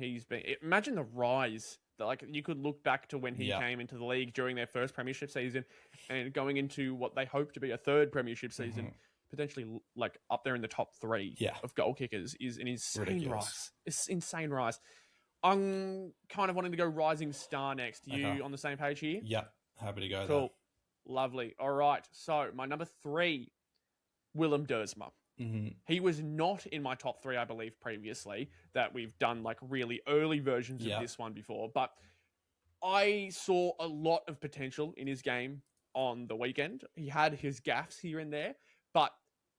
imagine the rise. Like, you could look back to when he came into the league during their first premiership season and going into what they hope to be a third premiership season, potentially like up there in the top 3 of goal kickers is an insane rise. It's insane rise. I'm kind of wanting to go Rising Star next. You on the same page here? Yep. Happy to go cool. there. Lovely. All right. So my number 3, Willem Dersma. He was not in my top 3, I believe, previously, that we've done like really early versions of this one before. But I saw a lot of potential in his game on the weekend. He had his gaffes here and there, but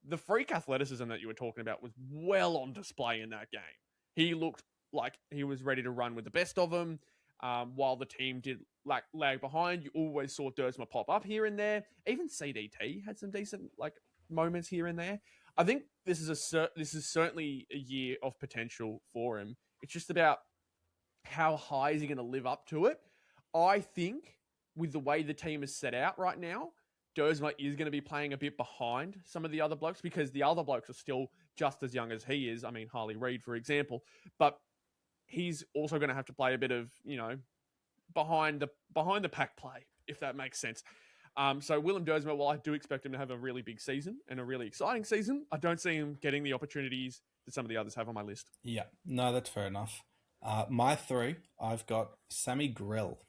the freak athleticism that you were talking about was well on display in that game. He looked like he was ready to run with the best of them. While the team did lag behind, you always saw Dersma pop up here and there. Even CDT had some decent moments here and there. I think this is certainly a year of potential for him. It's just about how high is he going to live up to it. I think with the way the team is set out right now, Dersma is going to be playing a bit behind some of the other blokes because the other blokes are still just as young as he is. I mean, Harley Reid, for example, but he's also going to have to play a bit of, behind the pack play, if that makes sense. So Willem Dersma, while I do expect him to have a really big season and a really exciting season, I don't see him getting the opportunities that some of the others have on my list. Yeah, no, that's fair enough. My 3, I've got Sammy Grell.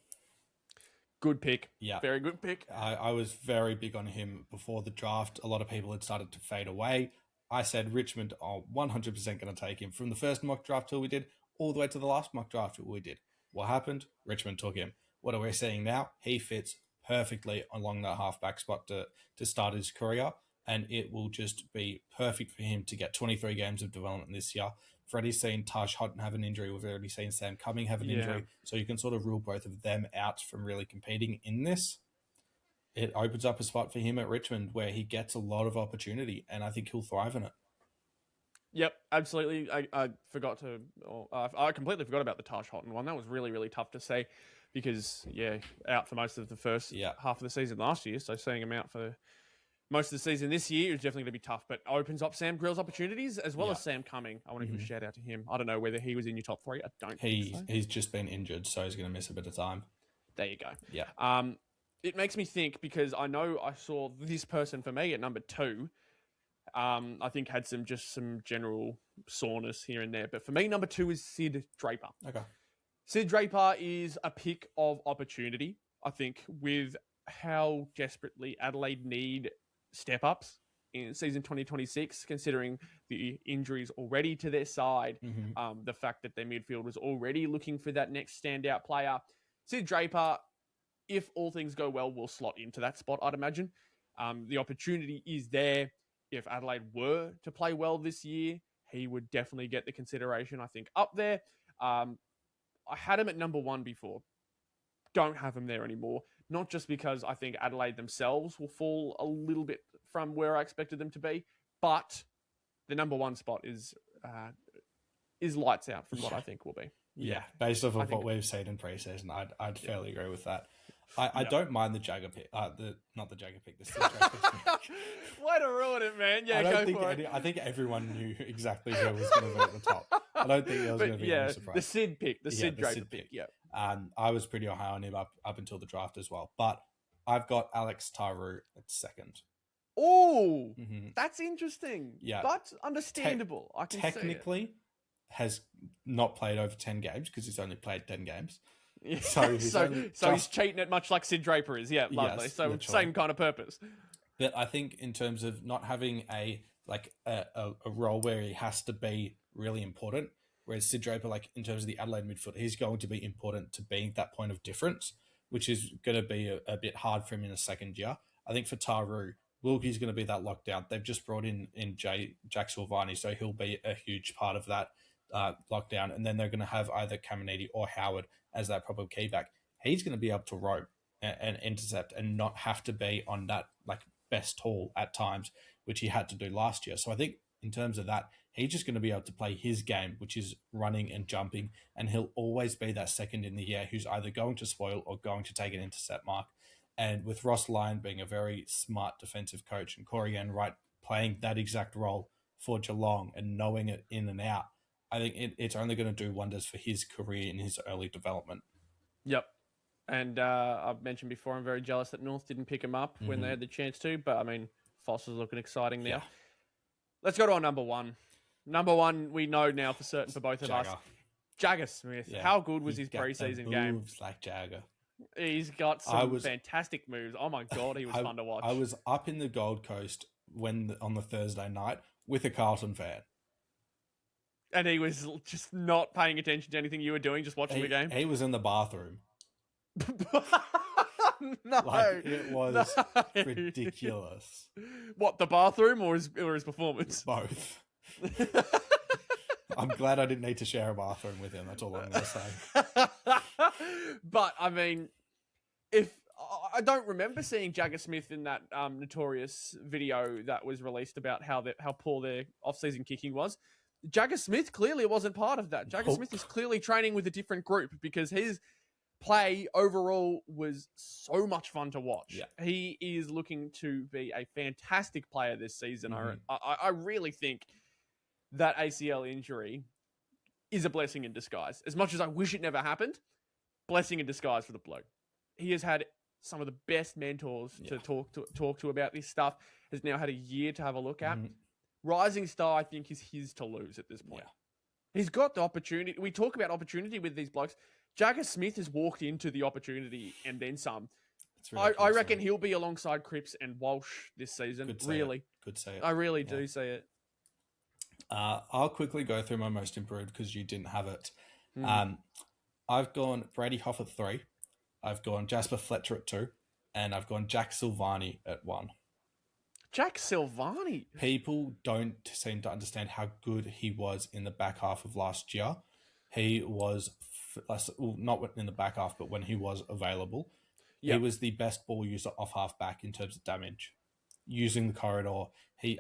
Good pick. Yeah. Very good pick. I was very big on him before the draft. A lot of people had started to fade away. I said Richmond are 100% going to take him from the first mock draft tour we did all the way to the last mock draft we did. What happened? Richmond took him. What are we seeing now? He fits perfectly along that halfback spot to start his career, and it will just be perfect for him to get 23 games of development this year. Freddie's seen Taj Houghton have an injury. We've already seen Sam Cumming have an injury. So you can sort of rule both of them out from really competing in this. It opens up a spot for him at Richmond where he gets a lot of opportunity, and I think he'll thrive in it. Yep, absolutely. I completely forgot about the Taj Houghton one. That was really, really tough to see because, out for most of the first half of the season last year. So seeing him out for most of the season this year is definitely going to be tough, but opens up Sam Grell's opportunities as well as Sam Cumming. I want to give a shout out to him. I don't know whether he was in your top 3. I don't think so. He's just been injured, so he's going to miss a bit of time. There you go. Yeah. It makes me think because I know I saw this person for me at number 2. I think had some general soreness here and there. But for me, number 2 is Sid Draper. Okay. Sid Draper is a pick of opportunity, I think, with how desperately Adelaide need step-ups in season 2026, considering the injuries already to their side, the fact that their midfield was already looking for that next standout player. Sid Draper, if all things go well, will slot into that spot, I'd imagine. The opportunity is there. If Adelaide were to play well this year, he would definitely get the consideration, I think, up there. I had him at number 1 before. Don't have him there anymore. Not just because I think Adelaide themselves will fall a little bit from where I expected them to be, but the number 1 spot is lights out from what I think will be. Yeah, based off of what we've seen in pre-season, I'd fairly agree with that. I don't mind the Jagger pick. Not the Jagger pick. The Sid Draper pick. Way to ruin it, man. Yeah, go for it. I think everyone knew exactly who was going to be at the top. I don't think there was going to be any surprise. The Sid pick. The Sid Draper pick. Yeah. I was pretty high on him up until the draft as well. But I've got Alex Tauru at 2nd. Oh, that's interesting. Yeah. But understandable. I can technically has not played over 10 games because he's only played 10 games. Yeah. So he's cheating it much like Sid Draper is. Yeah, lovely. Yes, so literally. Same kind of purpose. But I think in terms of not having a role where he has to be really important, whereas Sid Draper, in terms of the Adelaide midfield, he's going to be important to being that point of difference, which is going to be a bit hard for him in the second year. I think for Tauru, Wilkie's going to be that lockdown. They've just brought in Jack Silvani, so he'll be a huge part of that lockdown. And then they're going to have either Caminiti or Howard as that proper key back. He's going to be able to rope and intercept and not have to be on that best haul at times, which he had to do last year. So I think in terms of that, he's just going to be able to play his game, which is running and jumping, and he'll always be that second in the air who's either going to spoil or going to take an intercept mark. And with Ross Lyon being a very smart defensive coach and Corey Enright playing that exact role for Geelong and knowing it in and out, I think it's only going to do wonders for his career in his early development. Yep. And I've mentioned before, I'm very jealous that North didn't pick him up when they had the chance to. But, I mean, Foster's looking exciting now. Yeah. Let's go to our number one. Number one, we know now for certain for both of us. Jagger Smith. Yeah. How good was his preseason game? Moves like Jagger. He's got some fantastic moves. Oh, my God, he was fun to watch. I was up in the Gold Coast on the Thursday night with a Carlton fan. And he was just not paying attention to anything you were doing, just watching the game? He was in the bathroom. No. It was ridiculous. What, the bathroom or his performance? Both. I'm glad I didn't need to share a bathroom with him. That's all I'm going to say. But, I mean, I don't remember seeing Jagger Smith in that notorious video that was released about how poor their off-season kicking was. Jagger Smith clearly wasn't part of that. Jagger Smith is clearly training with a different group because his play overall was so much fun to watch. Yeah. He is looking to be a fantastic player this season. I really think that ACL injury is a blessing in disguise. As much as I wish it never happened, blessing in disguise for the bloke. He has had some of the best mentors to talk to about this stuff, has now had a year to have a look at. Rising Star, I think, is his to lose at this point. Yeah. He's got the opportunity. We talk about opportunity with these blokes. Jagger Smith has walked into the opportunity and then some. Really I reckon he'll be alongside Cripps and Walsh this season. Could say it. I really do see it. I'll quickly go through my most improved because you didn't have it. I've gone Brady Hoff at 3. I've gone Jasper Fletcher at 2. And I've gone Jack Silvani at 1. Jack Silvani? People don't seem to understand how good he was in the back half of last year. He was, not in the back half, but when he was available, he was the best ball user off half back in terms of damage. Using the corridor,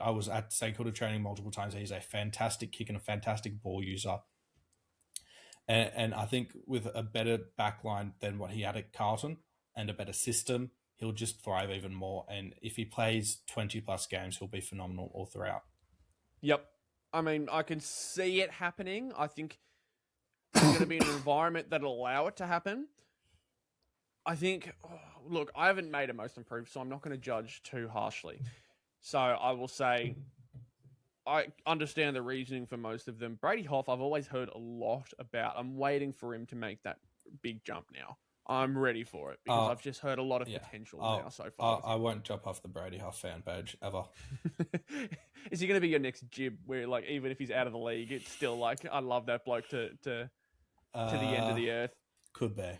I was at St Kilda training multiple times. He's a fantastic kick and a fantastic ball user. And I think with a better backline than what he had at Carlton and a better system, he'll just thrive even more. And if he plays 20-plus games, he'll be phenomenal all throughout. Yep. I mean, I can see it happening. I think there's going to be an environment that'll allow it to happen. I think, look, I haven't made a most improved, so I'm not going to judge too harshly. So I will say I understand the reasoning for most of them. Brady Hoff, I've always heard a lot about. I'm waiting for him to make that big jump now. I'm ready for it because I've just heard a lot of potential now so far. I won't jump off the Brady Hoff fan page ever. Is he going to be your next jib where, like, even if he's out of the league, it's still like, I love that bloke to the end of the earth? Could be.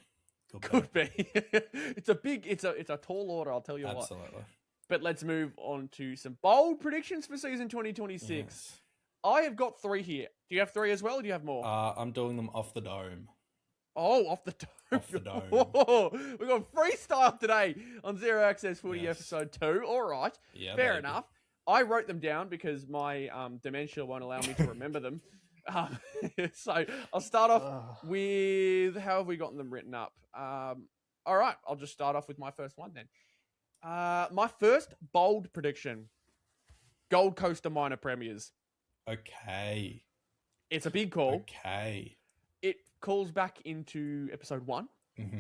It's a tall order, I'll tell you what. Absolutely. But let's move on to some bold predictions for season 2026. Yes. I have got 3 here. Do you have 3 as well, or do you have more? I'm doing them off the dome. Oh, off the dome. Off the dome. Oh, we've got freestyle today on Zero Access Footy episode 2. All right. Yeah, fair enough. I wrote them down because my dementia won't allow me to remember them. So I'll start off with, how have we gotten them written up? All right. I'll just start off with my first one then. My first bold prediction, Gold Coast are minor premiers. Okay. It's a big call. Okay. It calls back into episode 1.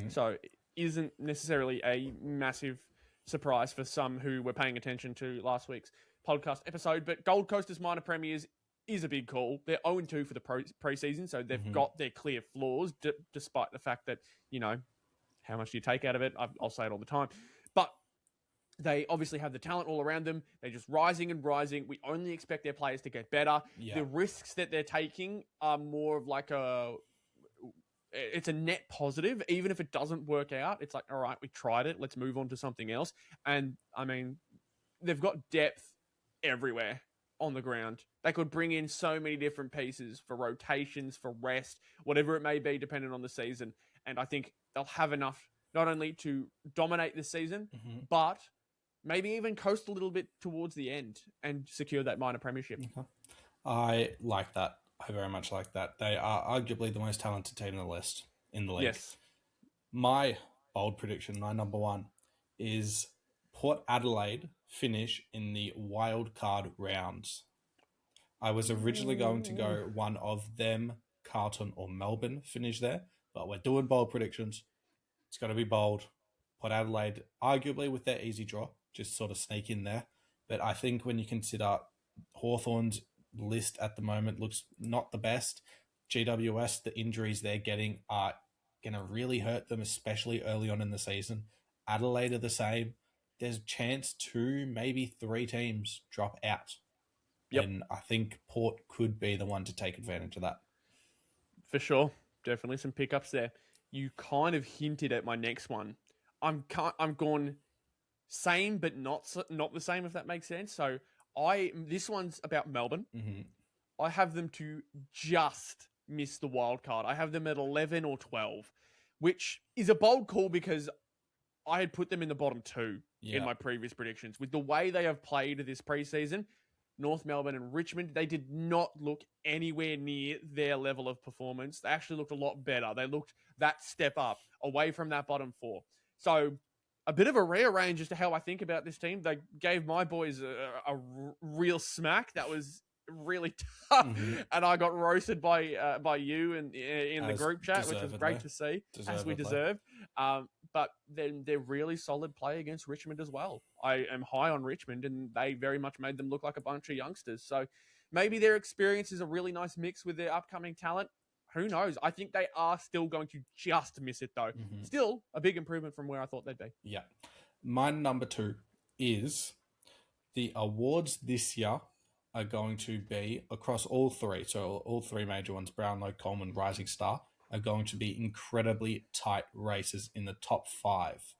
So it isn't necessarily a massive surprise for some who were paying attention to last week's podcast episode. But Gold Coast as minor premiers is a big call. They're 0-2 for the preseason, so they've got their clear flaws, despite the fact that, you know, how much do you take out of it? I'll say it all the time. But they obviously have the talent all around them. They're just rising and rising. We only expect their players to get better. Yeah. The risks that they're taking are more of like it's a net positive. Even if it doesn't work out, it's like, all right, we tried it. Let's move on to something else. And I mean, they've got depth everywhere on the ground. They could bring in so many different pieces for rotations, for rest, whatever it may be, depending on the season. And I think they'll have enough not only to dominate this season, but maybe even coast a little bit towards the end and secure that minor premiership. Okay. I like that. I very much like that. They are arguably the most talented team in the league. Yes. My bold prediction, my number one, is Port Adelaide finish in the wild card rounds. I was originally going to go one of them, Carlton or Melbourne, finish there, but we're doing bold predictions. It's got to be bold. Port Adelaide, arguably with their easy draw, just sort of sneak in there. But I think when you consider Hawthorn's list at the moment looks not the best, GWS, the injuries they're getting are going to really hurt them, especially early on in the season. Adelaide are the same. There's a chance 2, maybe 3 teams drop out. Yep. And I think Port could be the one to take advantage of that. For sure. Definitely some pickups there. You kind of hinted at my next one. I'm gone same, but not the same, if that makes sense. So this one's about Melbourne. Mm-hmm. I have them to just miss the wild card. I have them at 11 or 12, which is a bold call because I had put them in the bottom 2 in my previous predictions. With the way they have played this preseason, North Melbourne and Richmond, they did not look anywhere near their level of performance. They actually looked a lot better. They looked that step up away from that bottom 4. So a bit of a rearrange as to how I think about this team. They gave my boys a real smack. That was really tough. Mm-hmm. And I got roasted by you in the group chat, which was great to see, as we deserved. But then they're really solid play against Richmond as well. I am high on Richmond, and they very much made them look like a bunch of youngsters. So maybe their experience is a really nice mix with their upcoming talent. Who knows? I think they are still going to just miss it, though. Mm-hmm. Still a big improvement from where I thought they'd be. Yeah. My number 2 is the awards this year are going to be across all 3. So all 3 major ones, Brownlow, Coleman, Rising Star, are going to be incredibly tight races in the top 5.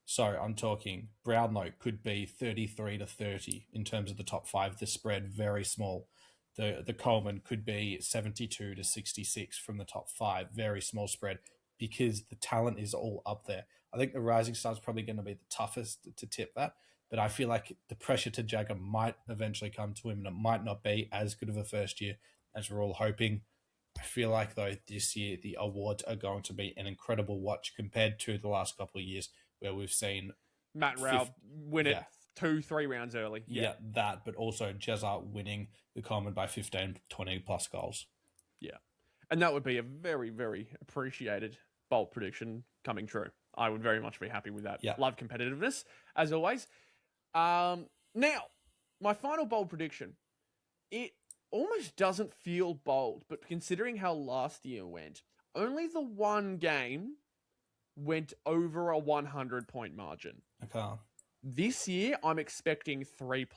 So I'm talking Brownlow could be 33 to 30 in terms of the top 5. The spread very small. The Coleman could be 72 to 66 from the top 5. Very small spread because the talent is all up there. I think the Rising Star is probably going to be the toughest to tip that. But I feel like the pressure to Jagger might eventually come to him, and it might not be as good of a first year as we're all hoping. I feel like, though, this year the awards are going to be an incredible watch compared to the last couple of years where we've seen Matt Rao win it 2-3 rounds early. Yeah, that, but also Jezza winning the Coleman by 15, 20 plus goals. Yeah. And that would be a very, very appreciated bold prediction coming true. I would very much be happy with that. Yeah. Love competitiveness, as always. Now, my final bold prediction. It almost doesn't feel bold, but considering how last year went, only the one game went over a 100-point margin. Okay. This year, I'm expecting 3+.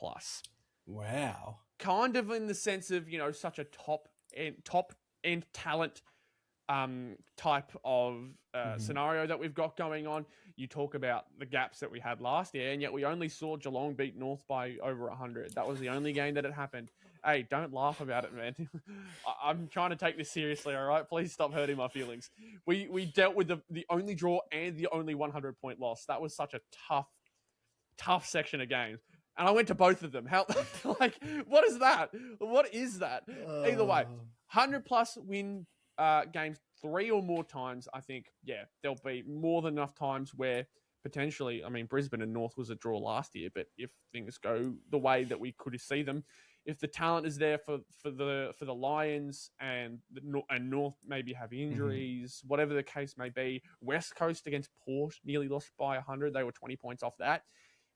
Wow. Kind of in the sense of, such a top end talent type of scenario that we've got going on. You talk about the gaps that we had last year, and yet we only saw Geelong beat North by over 100. That was the only game that had happened. Hey, don't laugh about it, man. I'm trying to take this seriously, all right? Please stop hurting my feelings. We dealt with the only draw and the only 100-point loss. That was such a tough section of games. And I went to both of them. How, what is that? What is that? Either way, 100+ win games 3 or more times, I think, there'll be more than enough times where potentially, Brisbane and North was a draw last year, but if things go the way that we could see them, if the talent is there for the Lions and North maybe have injuries, whatever the case may be, West Coast against Port nearly lost by 100. They were 20 points off that.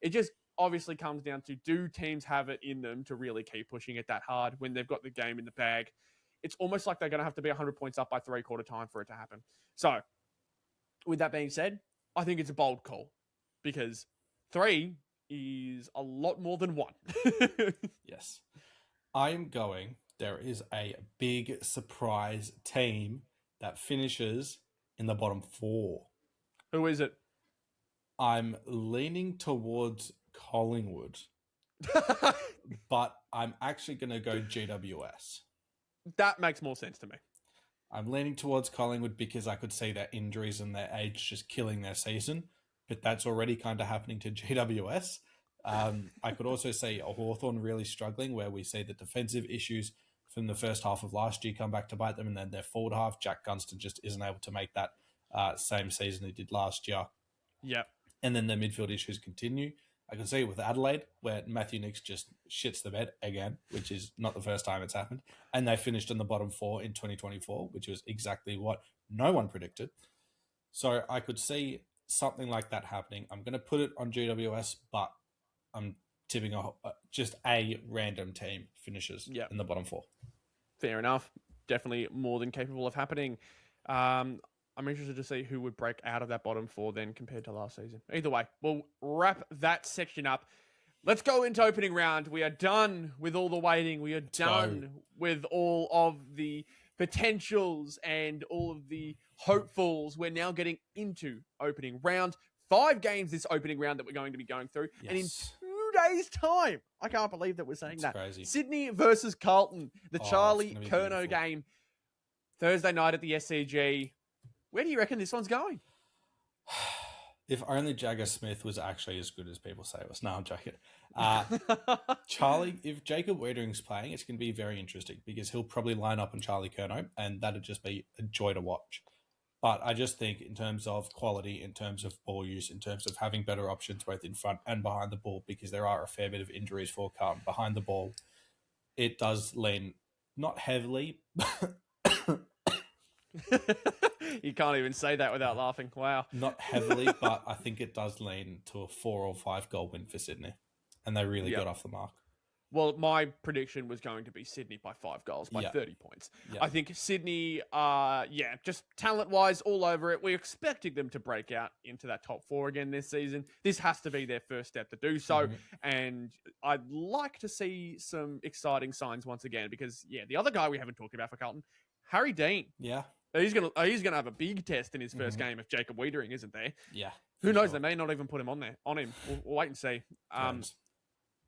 It just obviously comes down to, do teams have it in them to really keep pushing it that hard when they've got the game in the bag? It's almost like they're going to have to be 100 points up by 3/4 time for it to happen. So, with that being said, I think it's a bold call because 3 is a lot more than 1. Yes. There is a big surprise team that finishes in the bottom 4. Who is it? I'm leaning towards Collingwood, but I'm actually going to go GWS. That makes more sense to me. I'm leaning towards Collingwood because I could see their injuries and their age just killing their season, but that's already kind of happening to GWS. I could also see a Hawthorn really struggling, where we see the defensive issues from the first half of last year come back to bite them, and then their forward half, Jack Gunston, just isn't able to make that same season he did last year. Yep. And then their midfield issues continue. I can see it with Adelaide, where Matthew Nicks just shits the bed again, which is not the first time it's happened. And they finished in the bottom 4 in 2024, which was exactly what no one predicted. So I could see something like that happening. I'm going to put it on GWS, but I'm tipping just a random team finishes in the bottom 4. Fair enough. Definitely more than capable of happening. I'm interested to see who would break out of that bottom 4 then compared to last season. Either way, we'll wrap that section up. Let's go into opening round. We are done with all the waiting. We are done with all of the potentials and all of the hopefuls. We're now getting into opening round. 5 games this opening round that we're going to be going through. Yes. And in 2 days' time, I can't believe that we're saying that. Crazy. Sydney versus Carlton, the Charlie Curnow game. Thursday night at the SCG. Where do you reckon this one's going? If only Jagger Smith was actually as good as people say it was. No, I'm joking. Charlie, if Jacob Wiedering's playing, it's going to be very interesting because he'll probably line up on Charlie Curnow, and that'd just be a joy to watch. But I just think in terms of quality, in terms of ball use, in terms of having better options both in front and behind the ball, because there are a fair bit of injuries for Carlton behind the ball, it does lean not heavily. You can't even say that without laughing. Wow. Not heavily, but I think it does lean to a 4 or 5 goal win for Sydney. And they really got off the mark. Well, my prediction was going to be Sydney by 5 goals, by 30 points. I think Sydney, just talent-wise, all over it. We're expecting them to break out into that top 4 again this season. This has to be their first step to do so. And I'd like to see some exciting signs once again because, the other guy we haven't talked about for Carlton, Harry Dean. Yeah. He's gonna have a big test in his first game if Jacob Wiedering isn't there. Yeah. Who knows? They may not even put him on him. We'll wait and see.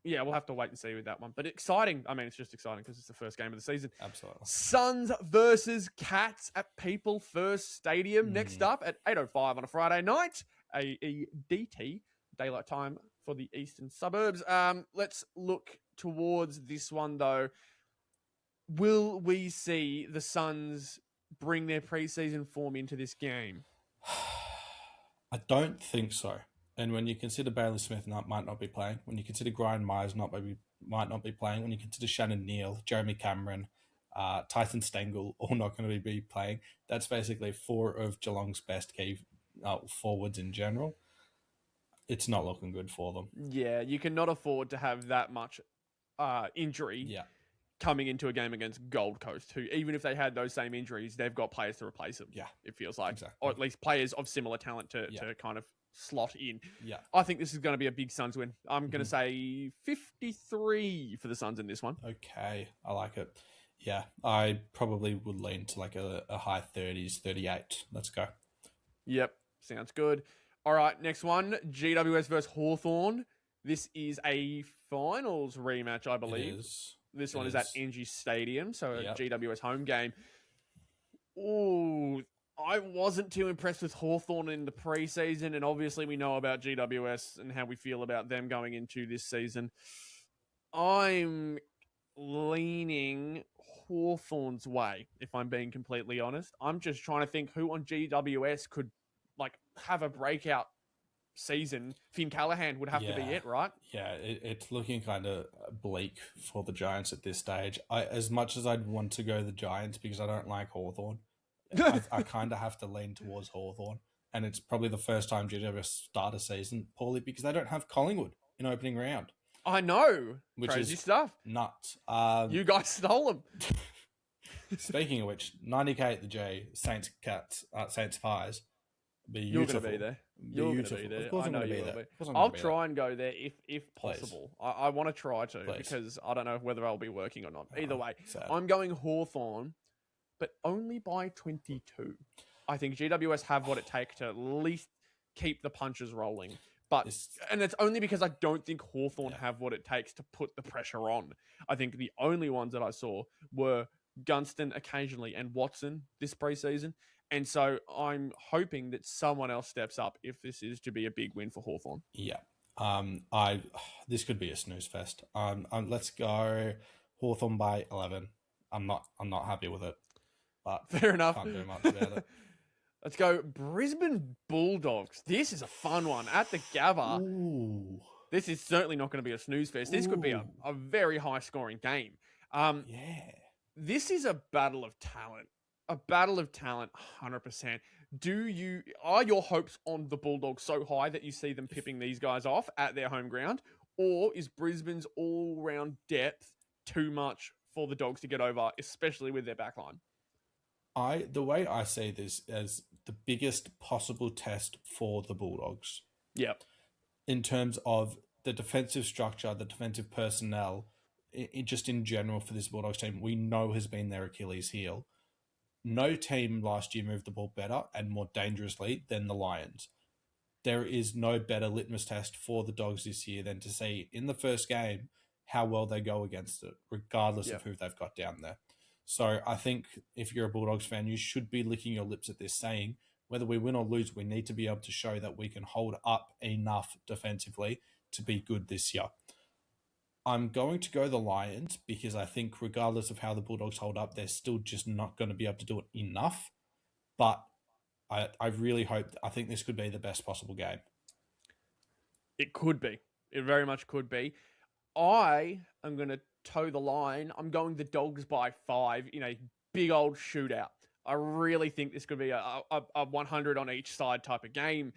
We'll have to wait and see with that one. But exciting. I mean, it's just exciting because it's the first game of the season. Absolutely. Suns versus Cats at People First Stadium. Next up at 8:05 on a Friday night. AEDT, daylight time for the eastern suburbs. Let's look towards this one, though. Will we see the Suns bring their preseason form into this game? I don't think so. And when you consider Bailey Smith might not be playing, when you consider Brian Myers might not be playing, when you consider Shannon Neal, Jeremy Cameron, Tyson Stengel all not going to be playing, that's basically 4 of Geelong's best key forwards in general. It's not looking good for them. Yeah, you cannot afford to have that much injury coming into a game against Gold Coast, who, even if they had those same injuries, they've got players to replace them. Yeah. It feels like. Exactly. Or at least players of similar talent to kind of slot in. Yeah. I think this is going to be a big Suns win. I'm going to say 53 for the Suns in this one. Okay. I like it. Yeah. I probably would lean to like a high 30s, 38. Let's go. Yep. Sounds good. All right. Next one. GWS versus Hawthorn. This is a finals rematch, I believe. It is. This one is at NG Stadium, so a GWS home game. Ooh, I wasn't too impressed with Hawthorn in the preseason, and obviously we know about GWS and how we feel about them going into this season. I'm leaning Hawthorn's way, if I'm being completely honest. I'm just trying to think who on GWS could have a breakout season. Finn Callahan would have to be it, right? Yeah, it's looking kind of bleak for the Giants at this stage. As much as I'd want to go the Giants because I don't like Hawthorn, I kind of have to lean towards Hawthorn. And it's probably the first time GWS start a season poorly because they don't have Collingwood in opening round. I know. Which Crazy is stuff. Nuts. You guys stole them. Speaking of which, 90K at the J, Saints Pies. You're going to be there. You're going to be there. Of course I know I'm you going to will be be. there. I'll try and go there if possible. I want to try to because I don't know whether I'll be working or not. Either way, I'm going Hawthorn, but only by 22. I think GWS have what it takes to at least keep the punches rolling. And it's only because I don't think Hawthorn have what it takes to put the pressure on. I think the only ones that I saw were Gunston occasionally and Watson this preseason. And so I'm hoping that someone else steps up if this is to be a big win for Hawthorn. Yeah. This could be a snooze fest. Let's go Hawthorn by 11. I'm not happy with it, but fair enough. Can't do much about it. Let's go Brisbane Bulldogs. This is a fun one at the Gabba. Ooh. This is certainly not going to be a snooze fest. This could be a very high scoring game. Yeah. This is a battle of talent. A battle of talent, 100%. Are your hopes on the Bulldogs so high that you see them pipping these guys off at their home ground? Or is Brisbane's all-round depth too much for the Dogs to get over, especially with their backline? The way I see this as the biggest possible test for the Bulldogs. Yep. In terms of the defensive structure, the defensive personnel, just in general for this Bulldogs team, we know has been their Achilles heel. No team last year moved the ball better and more dangerously than the Lions. There is no better litmus test for the Dogs this year than to see in the first game how well they go against it, regardless of who they've got down there. So I think if you're a Bulldogs fan, you should be licking your lips at this, saying whether we win or lose, we need to be able to show that we can hold up enough defensively to be good this year. I'm going to go the Lions because I think regardless of how the Bulldogs hold up, they're still just not going to be able to do it enough. But I really hope, I think this could be the best possible game. It could be. It very much could be. I am going to toe the line. I'm going the Dogs by 5 in a big old shootout. I really think this could be a 100 on each side type of game.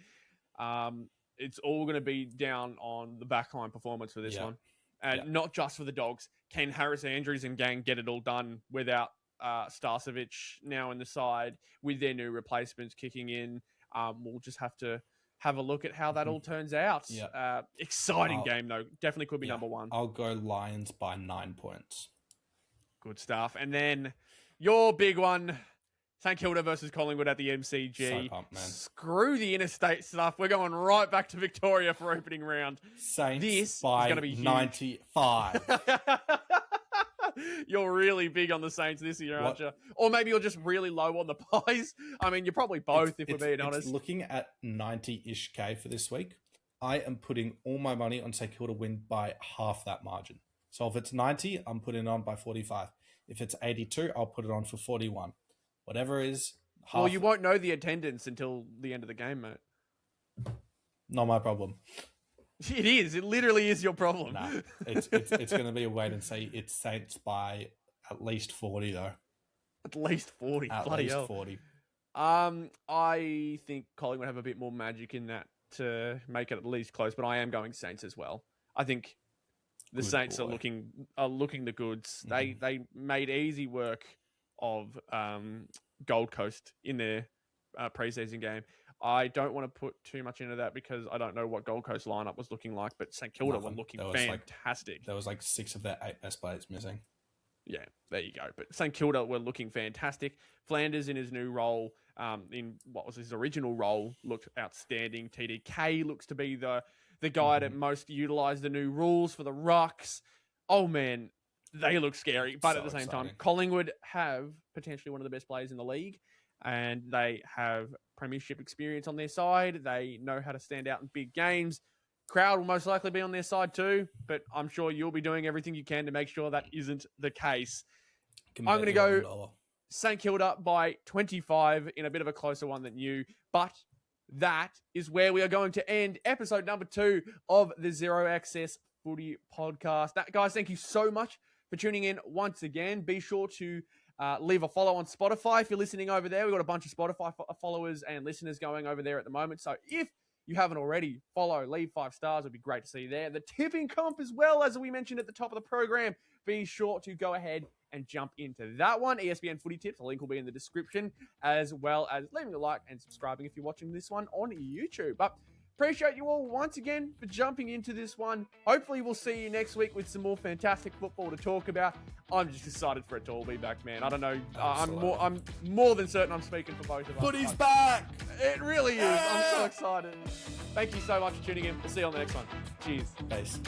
It's all going to be down on the backline performance for this one. And not just for the Dogs. Can Harris Andrews and gang get it all done without Starcevic now in the side with their new replacements kicking in? We'll just have to have a look at how that all turns out. Exciting game, though. Definitely could be number one. I'll go Lions by 9 points. Good stuff. And then your big one, St Kilda versus Collingwood at the MCG. So pumped, man. Screw the interstate stuff. We're going right back to Victoria for opening round. Saints this by is going to be 95. You're really big on the Saints this year, aren't you? Or maybe you're just really low on the Pies. I mean, you're probably both, if we're being honest. Looking at 90-ish K for this week, I am putting all my money on St Kilda win by half that margin. So if it's 90, I'm putting it on by 45. If it's 82, I'll put it on for 41. Whatever is half. Well, you won't know the attendance until the end of the game, mate. Not my problem. It is. It literally is your problem. No, it's going to be a wait and see. It's Saints by at least 40, though. At least 40. At Bloody least hell. 40. I think Collingwood have a bit more magic in that to make it at least close, but I am going Saints as well. I think the Saints are looking the goods. Mm-hmm. They made easy work of Gold Coast in their preseason game. I don't want to put too much into that because I don't know what Gold Coast lineup was looking like, but St Kilda were looking fantastic. There was 6 of their 8 best players missing. Yeah, there you go. But St Kilda were looking fantastic. Flanders in his new role, in what was his original role, looked outstanding. TDK looks to be the guy that most utilised the new rules for the rucks. Oh man, they look scary. But at the same time, Collingwood have potentially one of the best players in the league, and they have premiership experience on their side. They know how to stand out in big games. Crowd will most likely be on their side too, but I'm sure you'll be doing everything you can to make sure that isn't the case. I'm going to go St Kilda by 25 in a bit of a closer one than you, but that is where we are going to end episode number 2 of the Zero Access Footy podcast. Guys, thank you so much for tuning in once again. Be sure to leave a follow on Spotify if you're listening over there. We've got a bunch of Spotify followers and listeners going over there at the moment. So if you haven't already, follow, leave 5 stars. It'd be great to see you there. The tipping comp as well, as we mentioned at the top of the program. Be sure to go ahead and jump into that one. ESPN Footy Tips. The link will be in the description, as well as leaving a like and subscribing if you're watching this one on YouTube. But appreciate you all once again for jumping into this one. Hopefully we'll see you next week with some more fantastic football to talk about. I'm just excited for it to all be back, man. I don't know. I'm more than certain I'm speaking for both of us. Footy's back! It really is. I'm so excited. Thank you so much for tuning in. We'll see you on the next one. Cheers. Peace.